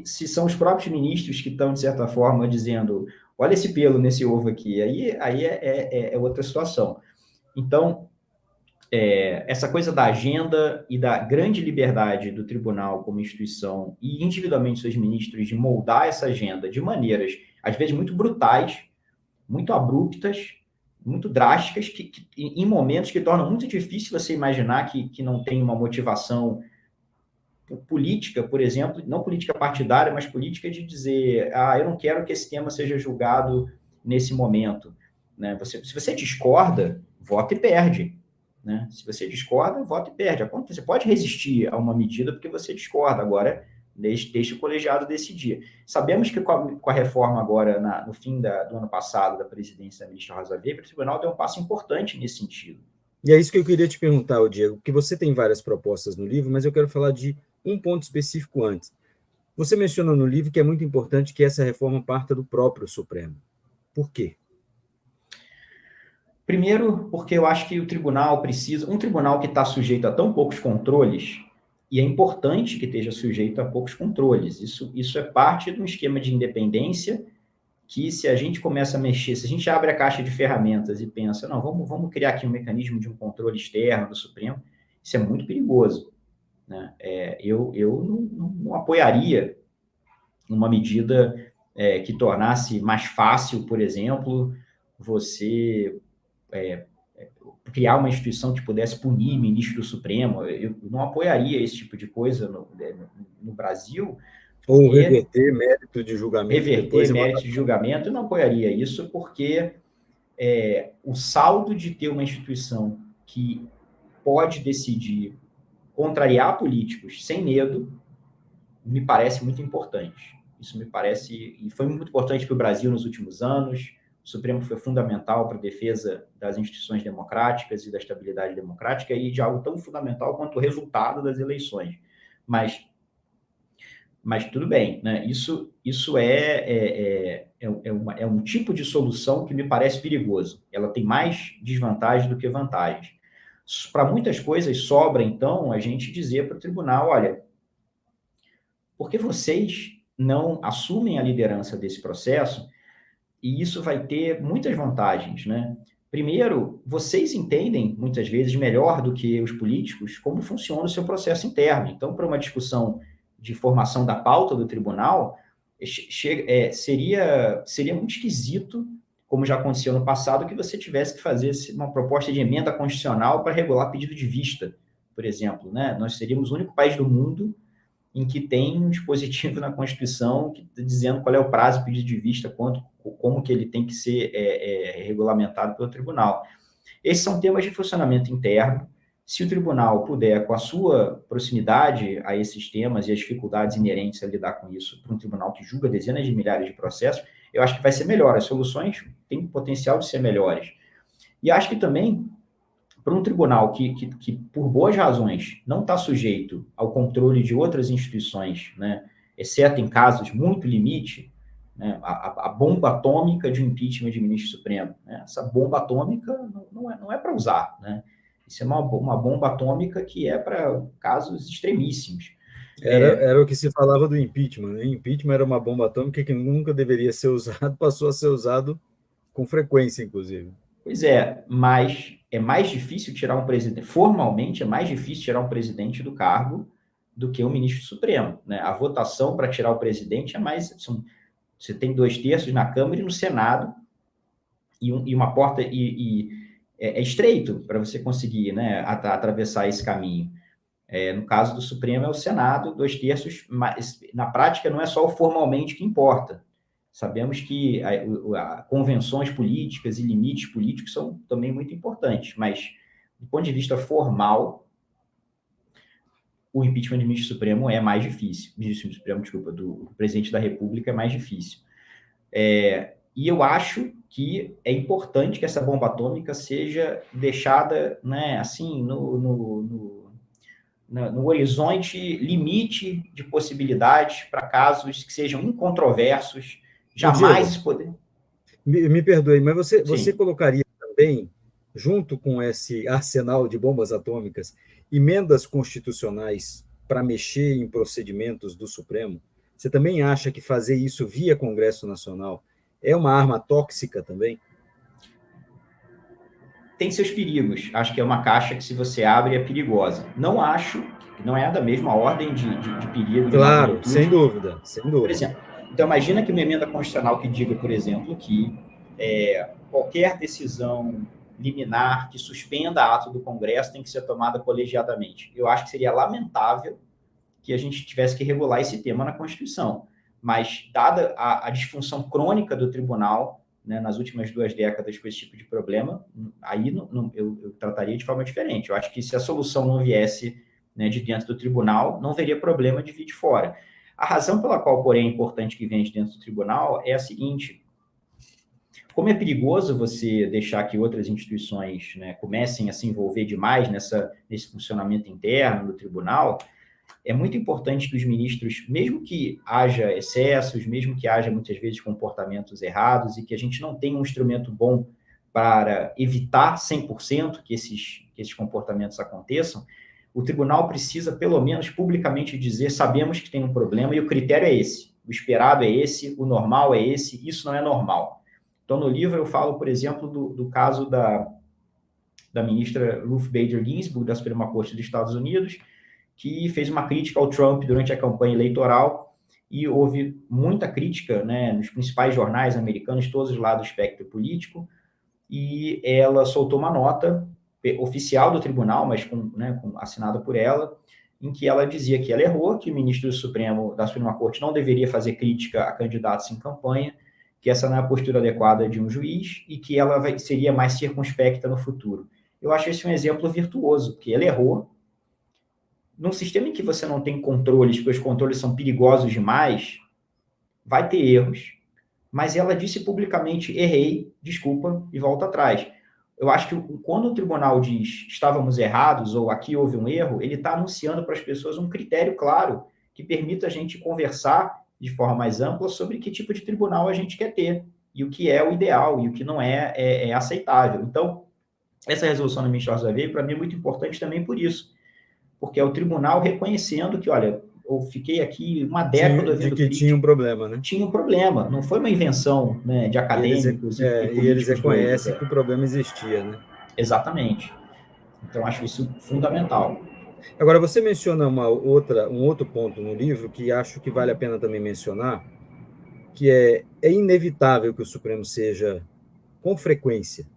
são os próprios ministros que estão, de certa forma, dizendo olha esse pelo nesse ovo aqui, aí é outra situação. Então, essa coisa da agenda e da grande liberdade do tribunal como instituição e individualmente seus ministros de moldar essa agenda de maneiras, às vezes, muito brutais, muito abruptas, muito drásticas, que em momentos que tornam muito difícil você imaginar que não tem uma motivação política, por exemplo, não política partidária, mas política de dizer, eu não quero que esse tema seja julgado nesse momento, né? Se você discorda, vota e perde. Né? Se você discorda, vota e perde. Você pode resistir a uma medida porque você discorda. Agora, deixe o colegiado decidir. Sabemos que com a reforma agora, no fim do ano passado, da presidência da ministra Rosa Weber, o tribunal deu um passo importante nesse sentido. E é isso que eu queria te perguntar, Diego, porque você tem várias propostas no livro, mas eu quero falar de um ponto específico antes. Você menciona no livro que é muito importante que essa reforma parta do próprio Supremo. Por quê? Primeiro, porque eu acho que o tribunal precisa... Um tribunal que está sujeito a tão poucos controles, e é importante que esteja sujeito a poucos controles. Isso é parte de um esquema de independência que, se a gente começa a mexer, se a gente abre a caixa de ferramentas e pensa, não, vamos criar aqui um mecanismo de um controle externo do Supremo, isso é muito perigoso. Né? Eu não apoiaria uma medida que tornasse mais fácil, por exemplo, você... criar uma instituição que pudesse punir ministro do Supremo. Eu não apoiaria esse tipo de coisa no Brasil. Ou reverter mérito de julgamento. Reverter mérito de julgamento, eu não apoiaria isso, porque o saldo de ter uma instituição que pode decidir contrariar políticos sem medo me parece muito importante. Isso me parece, e foi muito importante para o Brasil nos últimos anos. O Supremo foi fundamental para a defesa das instituições democráticas e da estabilidade democrática e de algo tão fundamental quanto o resultado das eleições. Mas tudo bem, né? Isso é um tipo de solução que me parece perigoso. Ela tem mais desvantagens do que vantagens. Para muitas coisas sobra, então, a gente dizer para o tribunal, olha, por que vocês não assumem a liderança desse processo? E isso vai ter muitas vantagens, né? Primeiro, vocês entendem, muitas vezes, melhor do que os políticos, como funciona o seu processo interno. Então, para uma discussão de formação da pauta do tribunal, seria muito esquisito, como já aconteceu no passado, que você tivesse que fazer uma proposta de emenda constitucional para regular pedido de vista, por exemplo, né? Nós seríamos o único país do mundo em que tem um dispositivo na Constituição dizendo qual é o prazo de pedido de vista, como que ele tem que ser regulamentado pelo tribunal. Esses são temas de funcionamento interno. Se o tribunal puder, com a sua proximidade a esses temas e as dificuldades inerentes a lidar com isso, para um tribunal que julga dezenas de milhares de processos, eu acho que vai ser melhor. As soluções têm potencial de ser melhores. E acho que também, para um tribunal que, por boas razões, não está sujeito ao controle de outras instituições, né, exceto em casos muito limite, né, a bomba atômica de um impeachment de ministro supremo, né, essa bomba atômica não é para usar, né? Isso é uma bomba atômica que é para casos extremíssimos. Era o que se falava do impeachment, né? Impeachment era uma bomba atômica que nunca deveria ser usado, passou a ser usado com frequência, inclusive. Pois é, mas é mais difícil tirar um presidente, formalmente é mais difícil tirar um presidente do cargo do que um ministro supremo, né? A votação para tirar o presidente é mais, você tem 2/3 na Câmara e no Senado, e uma porta, é estreito para você conseguir, né, atravessar esse caminho. No caso do Supremo é o Senado, 2/3, mas na prática não é só o formalmente que importa. Sabemos que convenções políticas e limites políticos são também muito importantes, mas do ponto de vista formal, o impeachment do ministro Supremo é mais difícil. Ministro Supremo, desculpa, do presidente da República é mais difícil. E eu acho que é importante que essa bomba atômica seja deixada, né, assim, no horizonte limite de possibilidades para casos que sejam incontroversos, jamais poder. Me perdoe, mas você Sim. colocaria também, junto com esse arsenal de bombas atômicas, emendas constitucionais para mexer em procedimentos do Supremo? Você também acha que fazer isso via Congresso Nacional é uma arma tóxica também? Tem seus perigos. Acho que é uma caixa que, se você abre, é perigosa. Não acho, não é da mesma ordem de perigo. Claro, sem dúvida, sem dúvida. Por exemplo, então imagina que uma emenda constitucional que diga, por exemplo, que qualquer decisão liminar que suspenda ato do Congresso tem que ser tomada colegiadamente. Eu acho que seria lamentável que a gente tivesse que regular esse tema na Constituição. Mas, dada a disfunção crônica do tribunal, né, nas últimas 2 décadas com esse tipo de problema, aí eu trataria de forma diferente. Eu acho que se a solução não viesse, né, de dentro do tribunal, não veria problema de vir de fora. A razão pela qual, porém, é importante que venha de dentro do tribunal é a seguinte: como é perigoso você deixar que outras instituições, né, comecem a se envolver demais nesse funcionamento interno do tribunal, é muito importante que os ministros, mesmo que haja excessos, mesmo que haja muitas vezes comportamentos errados e que a gente não tenha um instrumento bom para evitar 100% que esses comportamentos aconteçam, o tribunal precisa, pelo menos publicamente, dizer: sabemos que tem um problema e o critério é esse, o esperado é esse, o normal é esse, isso não é normal. Então, no livro eu falo, por exemplo, do caso da ministra Ruth Bader Ginsburg, da Suprema Corte dos Estados Unidos, que fez uma crítica ao Trump durante a campanha eleitoral, e houve muita crítica, né, nos principais jornais americanos, todos lá do espectro político, e ela soltou uma nota oficial do tribunal, mas assinada por ela, em que ela dizia que ela errou, que o ministro da Suprema Corte não deveria fazer crítica a candidatos em campanha, que essa não é a postura adequada de um juiz e que ela seria mais circunspecta no futuro. Eu acho esse um exemplo virtuoso, que ela errou. Num sistema em que você não tem controles, porque os controles são perigosos demais, vai ter erros, mas ela disse publicamente: errei, desculpa, e volta atrás. Eu acho que quando o tribunal diz estávamos errados ou aqui houve um erro, ele está anunciando para as pessoas um critério claro que permita a gente conversar de forma mais ampla sobre que tipo de tribunal a gente quer ter e o que é o ideal e o que não é aceitável. Então, essa resolução da ministra Rosa Weber, para mim, é muito importante também por isso, porque é o tribunal reconhecendo que, olha, eu fiquei aqui uma década de que tinha um problema, né? Tinha um problema, não foi uma invenção, né, de acadêmicos e eles reconhecem que o problema existia, né? Exatamente. Então, acho isso fundamental. Agora, você menciona um outro ponto no livro que acho que vale a pena também mencionar, que é inevitável que o Supremo seja, com frequência,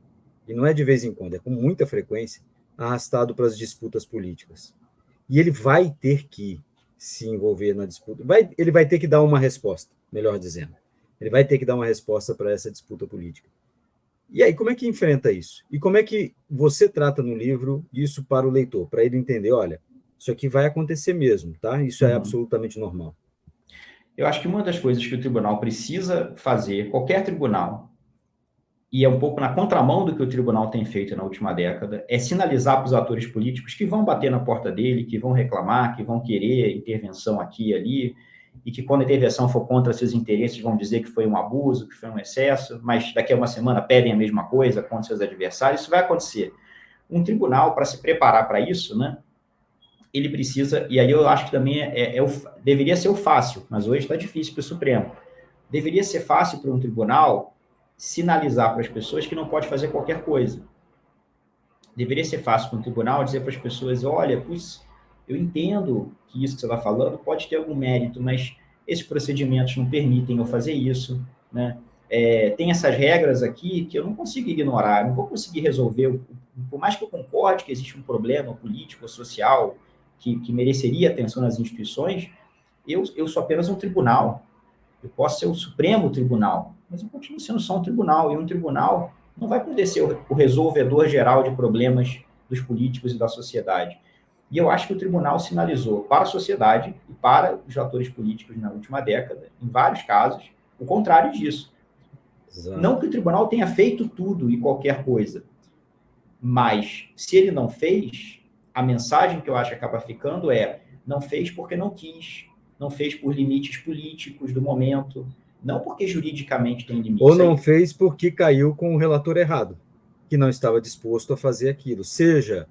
e não é de vez em quando, é com muita frequência, arrastado para as disputas políticas. E ele vai ter que se envolver na disputa. Ele vai ter que dar uma resposta, melhor dizendo. Ele vai ter que dar uma resposta para essa disputa política. E aí, como é que enfrenta isso? E como é que você trata no livro isso para o leitor? Para ele entender, olha, isso aqui vai acontecer mesmo, tá? Isso é absolutamente normal. Eu acho que uma das coisas que o tribunal precisa fazer, qualquer tribunal, e é um pouco na contramão do que o tribunal tem feito na última década, é sinalizar para os atores políticos que vão bater na porta dele, que vão reclamar, que vão querer intervenção aqui e ali, e que quando a intervenção for contra seus interesses vão dizer que foi um abuso, que foi um excesso, mas daqui a uma semana pedem a mesma coisa contra seus adversários. Isso vai acontecer. Um tribunal, para se preparar para isso, né, ele precisa, e aí eu acho que também deveria ser o fácil, mas hoje está difícil para o Supremo. Deveria ser fácil para um tribunal sinalizar para as pessoas que não pode fazer qualquer coisa. Deveria ser fácil para um tribunal dizer para as pessoas, olha, pois, eu entendo que isso que você está falando pode ter algum mérito, mas esses procedimentos não permitem eu fazer isso, né? Tem essas regras aqui que eu não consigo ignorar, eu não vou conseguir resolver, por mais que eu concorde que existe um problema político ou social que mereceria atenção nas instituições, eu sou apenas um tribunal, eu posso ser o Supremo Tribunal, mas eu continuo sendo só um tribunal, e um tribunal não vai poder ser o resolvedor geral de problemas dos políticos e da sociedade. E eu acho que o tribunal sinalizou para a sociedade e para os atores políticos na última década, em vários casos, o contrário disso. Exato. Não que o tribunal tenha feito tudo e qualquer coisa, mas se ele não fez, a mensagem que eu acho que acaba ficando não fez porque não quis, não fez por limites políticos do momento, não porque juridicamente tem limites. Ou não fez porque caiu com o relator errado, que não estava disposto a fazer aquilo, seja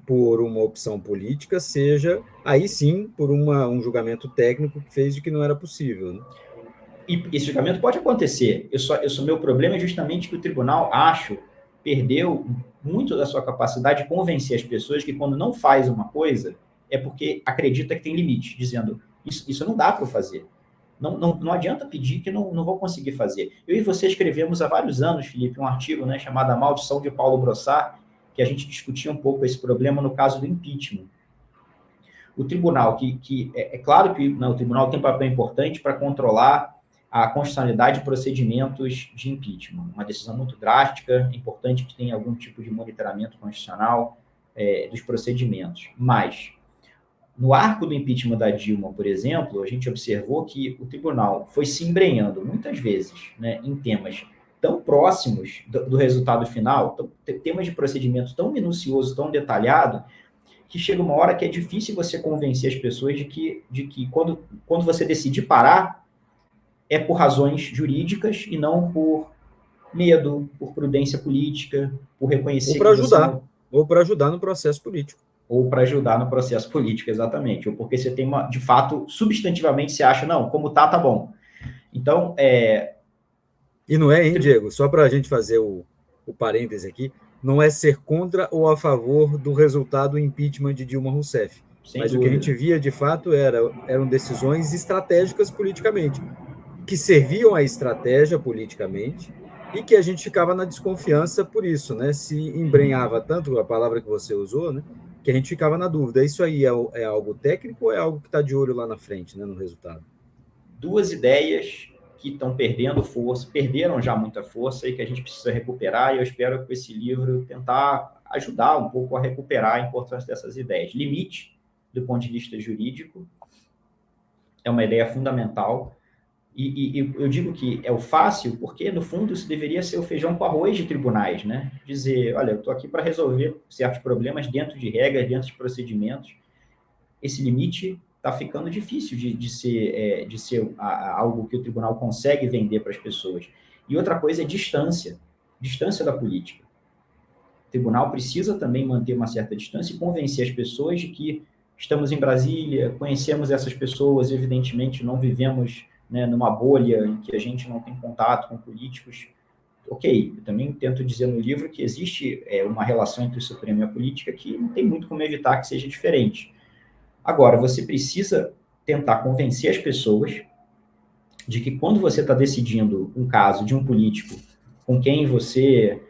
por uma opção política, seja, aí sim, por um julgamento técnico que fez de que não era possível. Né? E esse julgamento pode acontecer. Meu problema é justamente que o tribunal, perdeu muito da sua capacidade de convencer as pessoas que quando não faz uma coisa, é porque acredita que tem limite, dizendo, isso não dá para eu fazer. Não adianta pedir que não vou conseguir fazer. Eu e você escrevemos há vários anos, Felipe, um artigo, né, chamado A Maldição de Paulo Brossard, que a gente discutia um pouco esse problema no caso do impeachment. O tribunal, é claro que o tribunal tem um papel importante para controlar a constitucionalidade de procedimentos de impeachment. Uma decisão muito drástica, importante que tenha algum tipo de monitoramento constitucional dos procedimentos. Mas, no arco do impeachment da Dilma, por exemplo, a gente observou que o tribunal foi se embrenhando muitas vezes, né, em temas tão próximos do resultado final, temas de procedimento tão minucioso, tão detalhado, que chega uma hora que é difícil você convencer as pessoas de que quando você decidir parar, é por razões jurídicas e não por medo, por prudência política, por reconhecer... Ou para ajudar no processo político. Ou para ajudar no processo político, exatamente. Ou porque você tem de fato, substantivamente, você acha, não, como tá bom. Então, E não é, hein, Diego? Só para a gente fazer o parêntese aqui, não é ser contra ou a favor do resultado do impeachment de Dilma Rousseff. Mas o que a gente via, de fato, eram decisões estratégicas politicamente, que serviam à estratégia politicamente e que a gente ficava na desconfiança por isso, né? Se embrenhava tanto, a palavra que você usou, né? Que a gente ficava na dúvida. Isso aí é algo técnico ou é algo que está de olho lá na frente, né, no resultado? Duas ideias que estão perdendo força, perderam já muita força e que a gente precisa recuperar, e eu espero com esse livro tentar ajudar um pouco a recuperar a importância dessas ideias. Limite, do ponto de vista jurídico, é uma ideia fundamental, e eu digo que é o fácil porque, no fundo, isso deveria ser o feijão com arroz de tribunais, né? Dizer, olha, eu estou aqui para resolver certos problemas dentro de regras, dentro de procedimentos. Esse limite está ficando difícil de ser algo que o tribunal consegue vender para as pessoas. E outra coisa é distância da política. O tribunal precisa também manter uma certa distância e convencer as pessoas de que estamos em Brasília, conhecemos essas pessoas, evidentemente não vivemos, né, numa bolha em que a gente não tem contato com políticos. Ok, eu também tento dizer no livro que existe uma relação entre o Supremo e a política que não tem muito como evitar que seja diferente. Agora, você precisa tentar convencer as pessoas de que quando você está decidindo um caso de um político com quem você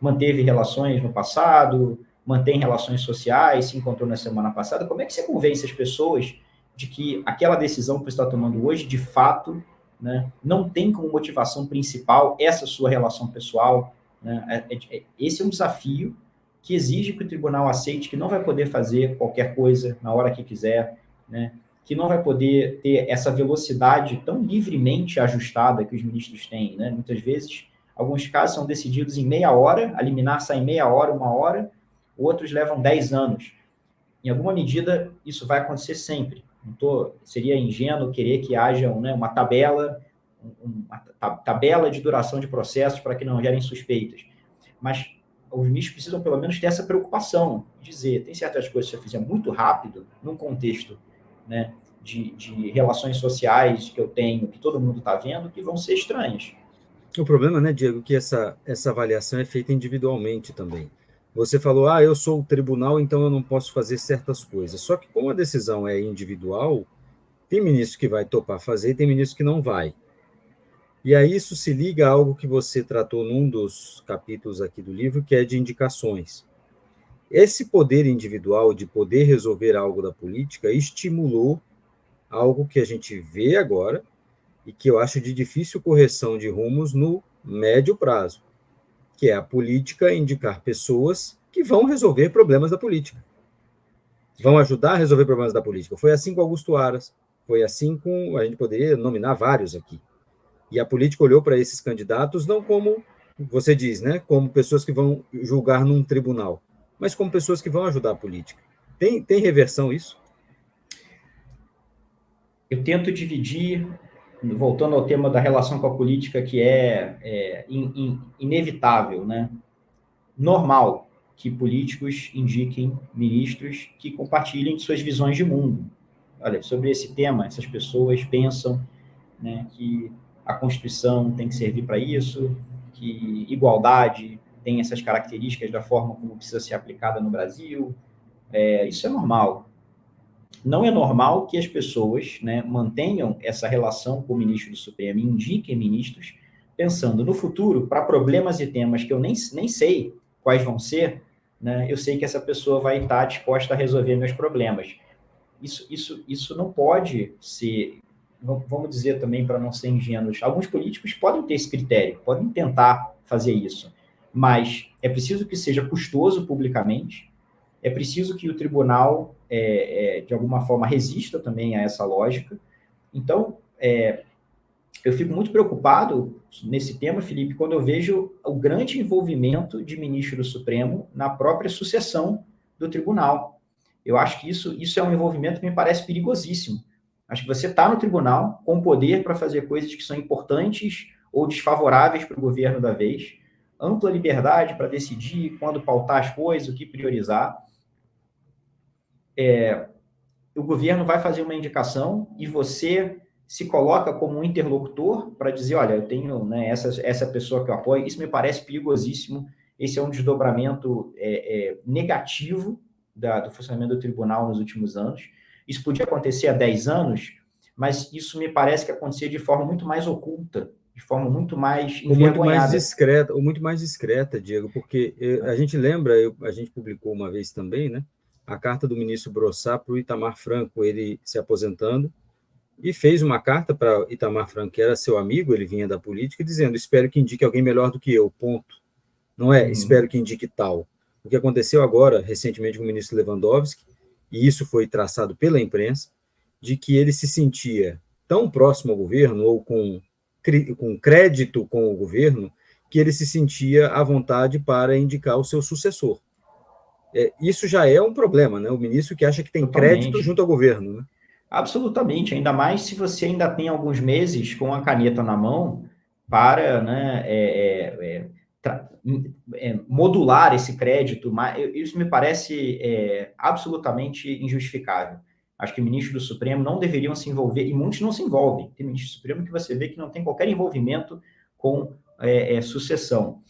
manteve relações no passado, mantém relações sociais, se encontrou na semana passada, como é que você convence as pessoas de que aquela decisão que você está tomando hoje, de fato, né, não tem como motivação principal essa sua relação pessoal? Né? Esse é um desafio que exige que o tribunal aceite que não vai poder fazer qualquer coisa na hora que quiser, né? Que não vai poder ter essa velocidade tão livremente ajustada que os ministros têm, né? Muitas vezes Alguns casos são decididos em meia hora, a liminar sai em meia hora, 1 hora, outros levam 10 anos. Em alguma medida, isso vai acontecer sempre. Seria ingênuo querer que haja, né, uma tabela de duração de processos para que não gerem suspeitas. Mas os ministros precisam, pelo menos, ter essa preocupação, dizer, tem certas coisas que se eu fizer muito rápido, num contexto, né, de relações sociais que eu tenho, que todo mundo está vendo, que vão ser estranhas. O problema, né, Diego, que essa avaliação é feita individualmente também. Você falou, eu sou o tribunal, então eu não posso fazer certas coisas. Só que como a decisão é individual, tem ministro que vai topar fazer e tem ministro que não vai. E aí isso se liga a algo que você tratou num dos capítulos aqui do livro, que é de indicações. Esse poder individual de poder resolver algo da política estimulou algo que a gente vê agora e que eu acho de difícil correção de rumos no médio prazo, que é a política indicar pessoas que vão resolver problemas da política, vão ajudar a resolver problemas da política. Foi assim com Augusto Aras, foi assim com, a gente poderia nominar vários aqui. E a política olhou para esses candidatos não como, você diz, né, como pessoas que vão julgar num tribunal, mas como pessoas que vão ajudar a política. Tem reversão isso? Eu tento dividir, voltando ao tema da relação com a política, que é inevitável, né? Normal que políticos indiquem ministros que compartilhem de suas visões de mundo. Olha, sobre esse tema, essas pessoas pensam, né, que a Constituição tem que servir para isso, que igualdade tem essas características da forma como precisa ser aplicada no Brasil. Isso é normal. Não é normal que as pessoas, né, mantenham essa relação com o ministro do Supremo e indiquem ministros pensando no futuro para problemas e temas que eu nem sei quais vão ser, né, eu sei que essa pessoa vai estar disposta a resolver meus problemas. Isso não pode ser, vamos dizer também, para não ser ingênuos, alguns políticos podem ter esse critério, podem tentar fazer isso, mas é preciso que seja custoso publicamente, é preciso que o tribunal, de alguma forma, resista também a essa lógica. Então, eu fico muito preocupado nesse tema, Felipe, quando eu vejo o grande envolvimento de ministro do Supremo na própria sucessão do tribunal. Eu acho que isso é um envolvimento que me parece perigosíssimo. Acho que você está no tribunal com poder para fazer coisas que são importantes ou desfavoráveis para o governo da vez, ampla liberdade para decidir quando pautar as coisas, o que priorizar. O governo vai fazer uma indicação e você se coloca como um interlocutor para dizer, olha, eu tenho, né, essa pessoa que eu apoio, isso me parece perigosíssimo, esse é um desdobramento negativo do funcionamento do tribunal nos últimos anos. Isso podia acontecer há 10 anos, mas isso me parece que acontecia de forma muito mais oculta, de forma muito mais envergonhada. Muito mais discreta, Diego, porque a gente lembra, a gente publicou uma vez também, né, a carta do ministro Brossat para o Itamar Franco, ele se aposentando, e fez uma carta para Itamar Franco, que era seu amigo, ele vinha da política, dizendo, espero que indique alguém melhor do que eu, ponto. Não é, espero que indique tal. O que aconteceu agora, recentemente, com o ministro Lewandowski, e isso foi traçado pela imprensa, de que ele se sentia tão próximo ao governo, ou com crédito com o governo, que ele se sentia à vontade para indicar o seu sucessor. Isso já é um problema, né? O ministro que acha que tem Totalmente. Crédito junto ao governo, né? Absolutamente, ainda mais se você ainda tem alguns meses com a caneta na mão para, né, modular esse crédito. Isso me parece absolutamente injustificável. Acho que ministros do Supremo não deveriam se envolver, e muitos não se envolvem. Tem ministro do Supremo que você vê que não tem qualquer envolvimento com sucessão.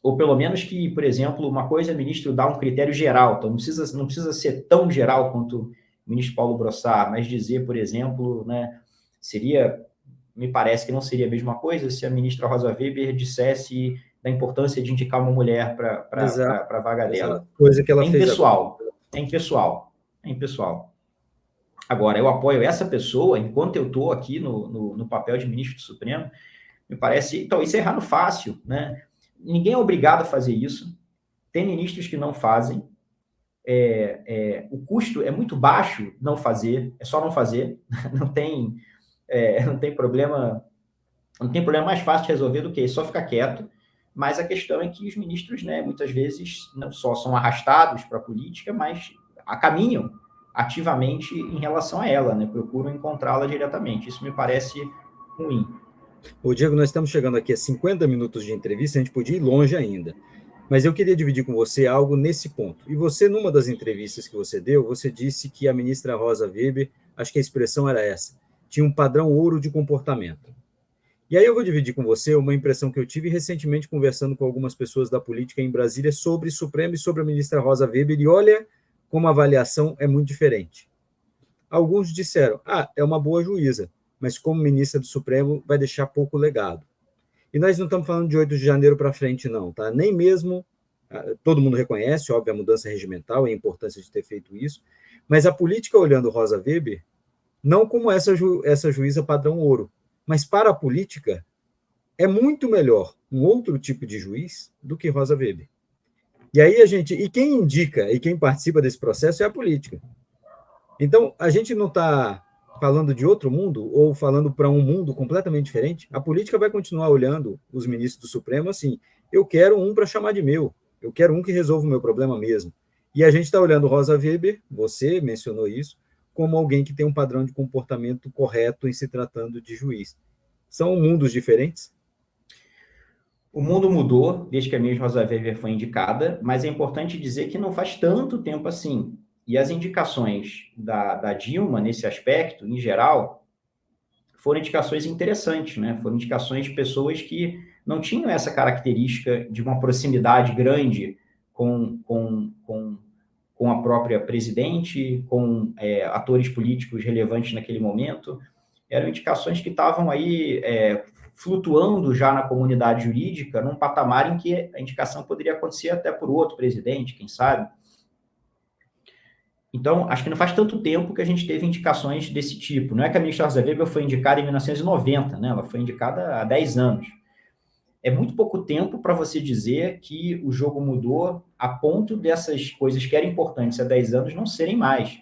Ou pelo menos que, por exemplo, uma coisa é o ministro dar um critério geral, então não precisa ser tão geral quanto o ministro Paulo Brossat, mas dizer, por exemplo, né, me parece que não seria a mesma coisa se a ministra Rosa Weber dissesse da importância de indicar uma mulher para a vaga dela. Coisa que ela fez impessoal. Agora, eu apoio essa pessoa enquanto eu estou aqui no papel de ministro do Supremo, me parece... Então, isso é errado fácil, né? Ninguém é obrigado a fazer isso. Tem ministros que não fazem. O custo é muito baixo não fazer, é só não fazer. Não tem problema Não tem problema mais fácil de resolver do que só ficar quieto, mas a questão é que os ministros, né, muitas vezes, não só são arrastados para a política, mas caminham ativamente em relação a ela, né, procuram encontrá-la diretamente. Isso me parece ruim. Ô, Diego, nós estamos chegando aqui a 50 minutos de entrevista, a gente podia ir longe ainda. Mas eu queria dividir com você algo nesse ponto. E você, numa das entrevistas que você deu, você disse que a ministra Rosa Weber, acho que a expressão era essa, tinha um padrão ouro de comportamento. E aí eu vou dividir com você uma impressão que eu tive recentemente conversando com algumas pessoas da política em Brasília sobre o Supremo e sobre a ministra Rosa Weber, e olha como a avaliação é muito diferente. Alguns disseram, é uma boa juíza, mas como ministra do Supremo vai deixar pouco legado. E nós não estamos falando de 8 de janeiro para frente, não, tá? Nem mesmo, todo mundo reconhece, óbvio, a mudança regimental e a importância de ter feito isso, mas a política olhando Rosa Weber, não como essa juíza padrão ouro, mas para a política é muito melhor um outro tipo de juiz do que Rosa Weber. E aí e quem indica e quem participa desse processo é a política. Então, a gente não está falando de outro mundo ou falando para um mundo completamente diferente. A política vai continuar olhando os ministros do Supremo assim, eu quero um para chamar de meu, eu quero um que resolva o meu problema mesmo. E a gente está olhando Rosa Weber, você mencionou isso, como alguém que tem um padrão de comportamento correto em se tratando de juiz. São mundos diferentes? O mundo mudou desde que a Miss Rosa Weber foi indicada, mas é importante dizer que não faz tanto tempo assim. E as indicações da Dilma, nesse aspecto, em geral, foram indicações interessantes, né? Foram indicações de pessoas que não tinham essa característica de uma proximidade grande com a própria presidente, com atores políticos relevantes naquele momento. Eram indicações que estavam aí flutuando já na comunidade jurídica, num patamar em que a indicação poderia acontecer até por outro presidente, quem sabe. Então, acho que não faz tanto tempo que a gente teve indicações desse tipo. Não é que a ministra Rosa Weber foi indicada em 1990, né? Ela foi indicada há 10 anos. É muito pouco tempo para você dizer que o jogo mudou a ponto dessas coisas que eram importantes há 10 anos não serem mais.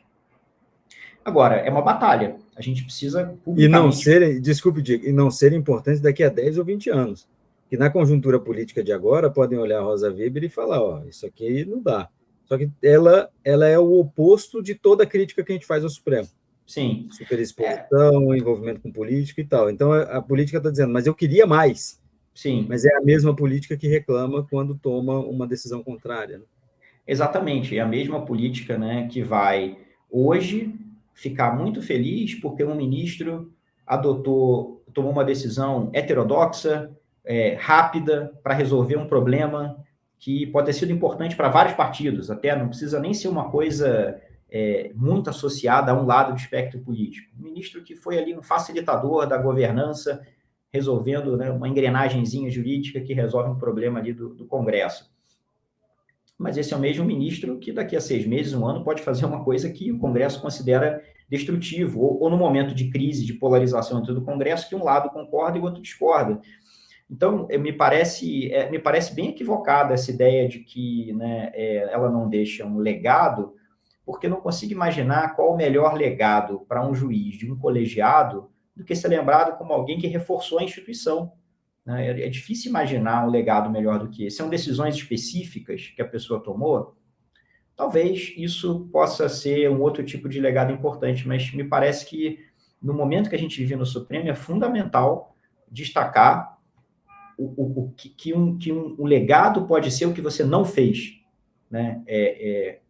Agora, é uma batalha. A gente precisa publicamente... Desculpe, Diego, e não serem importantes daqui a 10 ou 20 anos. Que na conjuntura política de agora, podem olhar a Rosa Weber e falar, isso aqui não dá. Só que ela é o oposto de toda a crítica que a gente faz ao Supremo. Sim. Superexposição, envolvimento com política e tal. Então, a política está dizendo, mas eu queria mais. Sim. Mas é a mesma política que reclama quando toma uma decisão contrária. Né? Exatamente. É a mesma política, né, que vai, hoje, ficar muito feliz porque um ministro tomou uma decisão heterodoxa, rápida, para resolver um problema que pode ter sido importante para vários partidos, até não precisa nem ser uma coisa muito associada a um lado do espectro político. Um ministro que foi ali um facilitador da governança, resolvendo, né, uma engrenagenzinha jurídica que resolve um problema ali do Congresso. Mas esse é o mesmo ministro que daqui a 6 meses, 1 ano, pode fazer uma coisa que o Congresso considera destrutivo, ou no momento de crise, de polarização dentro do Congresso, que um lado concorda e o outro discorda. Então, me parece bem equivocada essa ideia de que, né, ela não deixa um legado, porque eu não consigo imaginar qual o melhor legado para um juiz de um colegiado do que ser lembrado como alguém que reforçou a instituição. Né? É difícil imaginar um legado melhor do que esse. São decisões específicas que a pessoa tomou. Talvez isso possa ser um outro tipo de legado importante, mas me parece que, no momento que a gente vive no Supremo, é fundamental destacar que um legado pode ser o que você não fez. Né?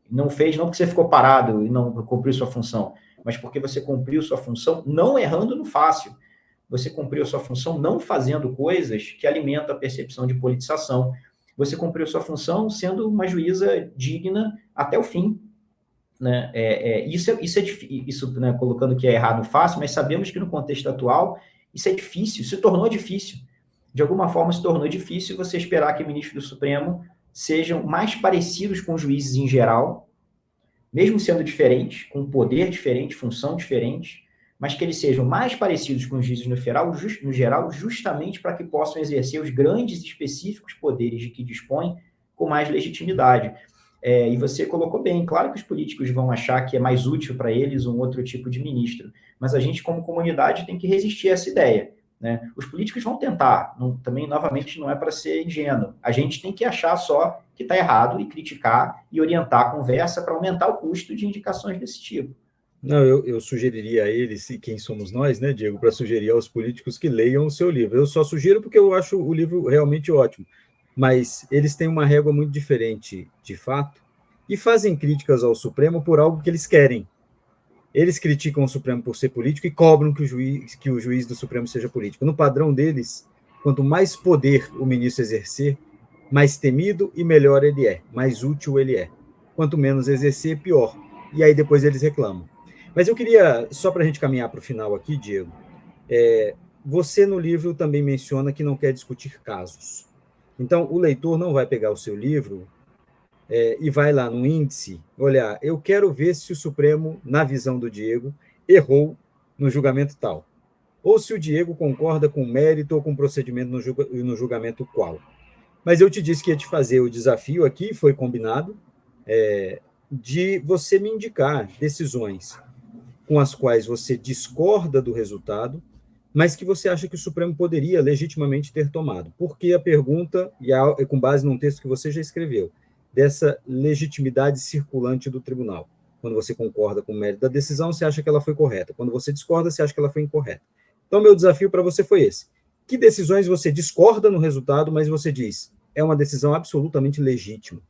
Não fez não porque você ficou parado e não cumpriu sua função, mas porque você cumpriu sua função não errando no fácil. Você cumpriu sua função não fazendo coisas que alimentam a percepção de politização. Você cumpriu sua função sendo uma juíza digna até o fim. Né? Isso né, colocando que é errado no fácil, mas sabemos que no contexto atual isso é difícil, se tornou difícil. De alguma forma se tornou difícil você esperar que ministros do Supremo sejam mais parecidos com juízes em geral, mesmo sendo diferentes, com poder diferente, função diferente, mas que eles sejam mais parecidos com os juízes no geral, justamente para que possam exercer os grandes e específicos poderes de que dispõem com mais legitimidade. E você colocou bem, claro que os políticos vão achar que é mais útil para eles um outro tipo de ministro, mas a gente, como comunidade, tem que resistir a essa ideia né? Os políticos vão tentar, também, novamente, não é para ser ingênuo. A gente tem que achar só que está errado e criticar e orientar a conversa para aumentar o custo de indicações desse tipo. Não, eu sugeriria a eles, e quem somos nós, né, Diego, para sugerir aos políticos que leiam o seu livro. Eu só sugiro porque eu acho o livro realmente ótimo, mas eles têm uma régua muito diferente, de fato, e fazem críticas ao Supremo por algo que eles querem. Eles criticam o Supremo por ser político e cobram que o juiz do Supremo seja político. No padrão deles, quanto mais poder o ministro exercer, mais temido e melhor ele é, mais útil ele é. Quanto menos exercer, pior. E aí depois eles reclamam. Mas eu queria, só para a gente caminhar para o final aqui, Diego, você no livro também menciona que não quer discutir casos. Então, o leitor não vai pegar o seu livro e vai lá no índice olhar, eu quero ver se o Supremo, na visão do Diego, errou no julgamento tal. Ou se o Diego concorda com o mérito ou com o procedimento no julgamento qual. Mas eu te disse que ia te fazer o desafio aqui, foi combinado, de você me indicar decisões com as quais você discorda do resultado, mas que você acha que o Supremo poderia legitimamente ter tomado. Porque a pergunta, e é com base num texto que você já escreveu, dessa legitimidade circulante do tribunal. Quando você concorda com o mérito da decisão, você acha que ela foi correta. Quando você discorda, você acha que ela foi incorreta. Então, meu desafio para você foi esse. Que decisões você discorda no resultado, mas você diz, é uma decisão absolutamente legítima?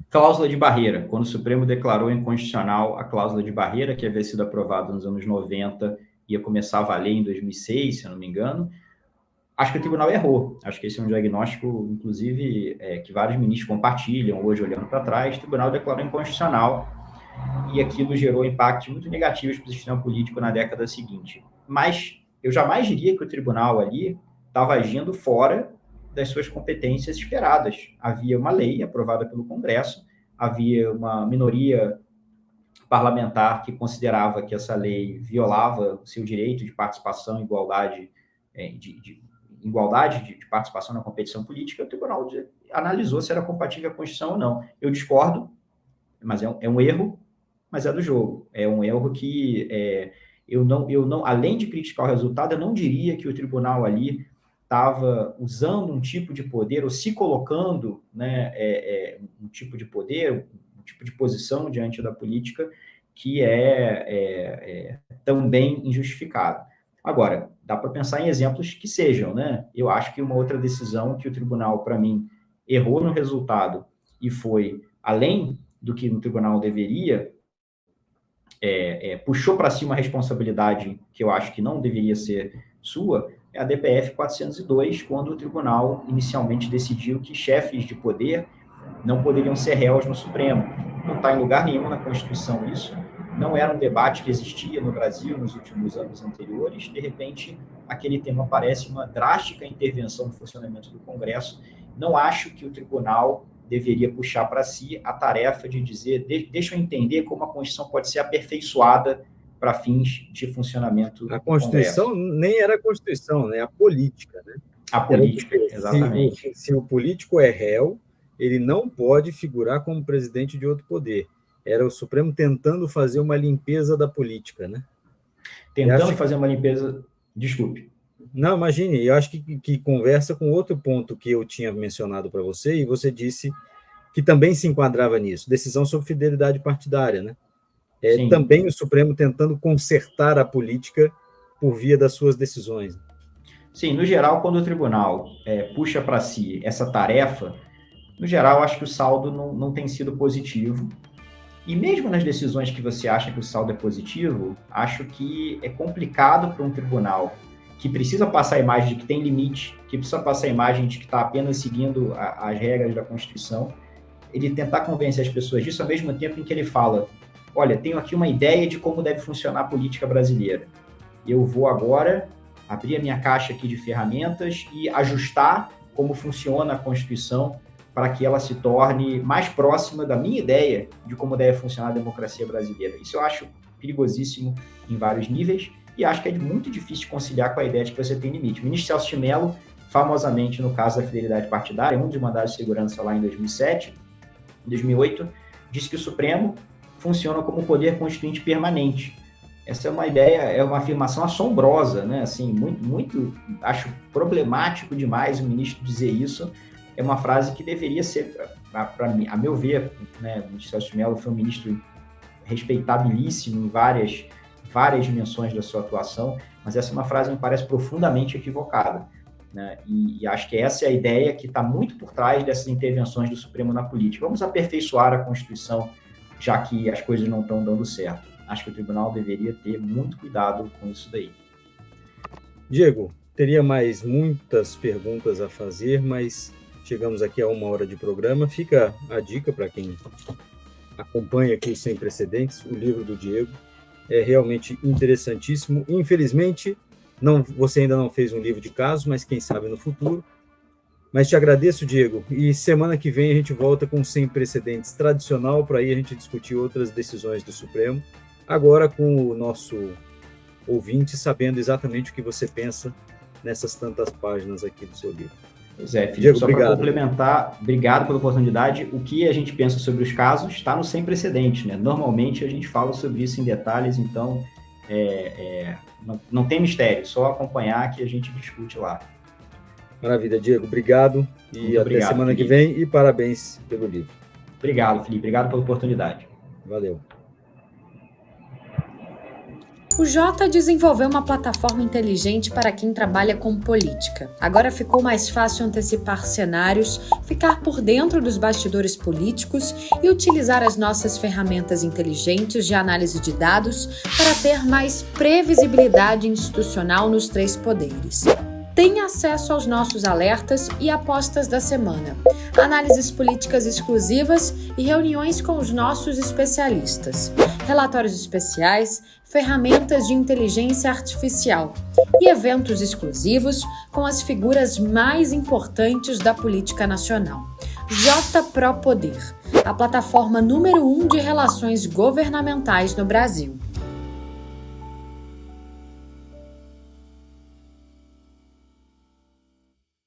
Cláusula de barreira. Quando o Supremo declarou inconstitucional a cláusula de barreira, que havia sido aprovada nos anos 90, ia começar a valer em 2006, se eu não me engano, acho que o tribunal errou. Acho que esse é um diagnóstico, inclusive, que vários ministros compartilham hoje, olhando para trás. O tribunal declarou inconstitucional e aquilo gerou impactos muito negativos para o sistema político na década seguinte. Mas eu jamais diria que o tribunal ali estava agindo fora das suas competências esperadas. Havia uma lei aprovada pelo Congresso, havia uma minoria parlamentar que considerava que essa lei violava o seu direito de participação, igualdade de participação na competição política. O tribunal analisou se era compatível à Constituição ou não. Eu discordo, mas é um erro, mas é do jogo. É um erro que eu não, além de criticar o resultado, eu não diria que o tribunal ali estava usando um tipo de poder ou se colocando, né, um tipo de poder, um tipo de posição diante da política que é também injustificado. Agora, dá para pensar em exemplos que sejam, né? Eu acho que uma outra decisão que o tribunal, para mim, errou no resultado e foi além do que o tribunal deveria, puxou para si uma responsabilidade que eu acho que não deveria ser sua, é a DPF 402, quando o tribunal inicialmente decidiu que chefes de poder não poderiam ser réus no Supremo. Não está em lugar nenhum na Constituição isso, não era um debate que existia no Brasil nos últimos anos anteriores, de repente aquele tema parece uma drástica intervenção no funcionamento do Congresso. Não acho que o tribunal deveria puxar para si a tarefa de dizer, deixa eu entender como a Constituição pode ser aperfeiçoada para fins de funcionamento do Congresso. A Constituição nem era a Constituição, né? A política, né? A política, exatamente. Se o político é réu, ele não pode figurar como presidente de outro poder. Era o Supremo tentando fazer uma limpeza da política, né? Tentando fazer uma limpeza... Desculpe. Não, imagine, eu acho que conversa com outro ponto que eu tinha mencionado para você, e você disse que também se enquadrava nisso, decisão sobre fidelidade partidária, né? Também o Supremo tentando consertar a política por via das suas decisões. Sim, no geral, quando o tribunal puxa para si essa tarefa, no geral, acho que o saldo não tem sido positivo. E mesmo nas decisões que você acha que o saldo é positivo, acho que é complicado para um tribunal que precisa passar a imagem de que tem limite, que precisa passar a imagem de que está apenas seguindo as regras da Constituição, ele tentar convencer as pessoas disso ao mesmo tempo em que ele fala, olha, tenho aqui uma ideia de como deve funcionar a política brasileira. Eu vou agora abrir a minha caixa aqui de ferramentas e ajustar como funciona a Constituição para que ela se torne mais próxima da minha ideia de como deve funcionar a democracia brasileira. Isso eu acho perigosíssimo em vários níveis e acho que é muito difícil conciliar com a ideia de que você tem limite. O ministro Celso de Mello, famosamente no caso da fidelidade partidária, um dos mandados de segurança lá em 2007, 2008, disse que o Supremo funciona como um poder constituinte permanente. essa é uma ideia, é uma afirmação assombrosa, né? Assim, muito, acho problemático demais o ministro dizer isso. É uma frase que deveria ser, para mim, a meu ver, né, o ministro Celso de Mello foi um ministro respeitabilíssimo em várias dimensões da sua atuação, mas essa é uma frase que me parece profundamente equivocada, né? E acho que essa é a ideia que está muito por trás dessas intervenções do Supremo na política. Vamos aperfeiçoar a Constituição, já que as coisas não estão dando certo. Acho que o tribunal deveria ter muito cuidado com isso daí. Diego, teria mais muitas perguntas a fazer, mas chegamos aqui a 1 hora de programa. Fica a dica para quem acompanha aqui Sem Precedentes, o livro do Diego. É realmente interessantíssimo. Infelizmente, você ainda não fez um livro de casos, mas quem sabe no futuro. Mas te agradeço, Diego. E semana que vem a gente volta com Sem Precedentes tradicional, para aí a gente discutir outras decisões do Supremo. Agora com o nosso ouvinte sabendo exatamente o que você pensa nessas tantas páginas aqui do seu livro. Pois é, Felipe, Diego, só para complementar, obrigado pela oportunidade. O que a gente pensa sobre os casos está no Sem Precedentes, né? Normalmente a gente fala sobre isso em detalhes, então não tem mistério, só acompanhar que a gente discute lá. Maravilha, Diego, obrigado e muito até obrigado, semana Felipe. Que vem, e parabéns pelo livro. Obrigado, Felipe, obrigado pela oportunidade. Valeu. O Jota desenvolveu uma plataforma inteligente para quem trabalha com política. Agora ficou mais fácil antecipar cenários, ficar por dentro dos bastidores políticos e utilizar as nossas ferramentas inteligentes de análise de dados para ter mais previsibilidade institucional nos 3 poderes. Tenha acesso aos nossos alertas e apostas da semana, análises políticas exclusivas e reuniões com os nossos especialistas, relatórios especiais, ferramentas de inteligência artificial e eventos exclusivos com as figuras mais importantes da política nacional. JProPoder, a plataforma número 1 de relações governamentais no Brasil.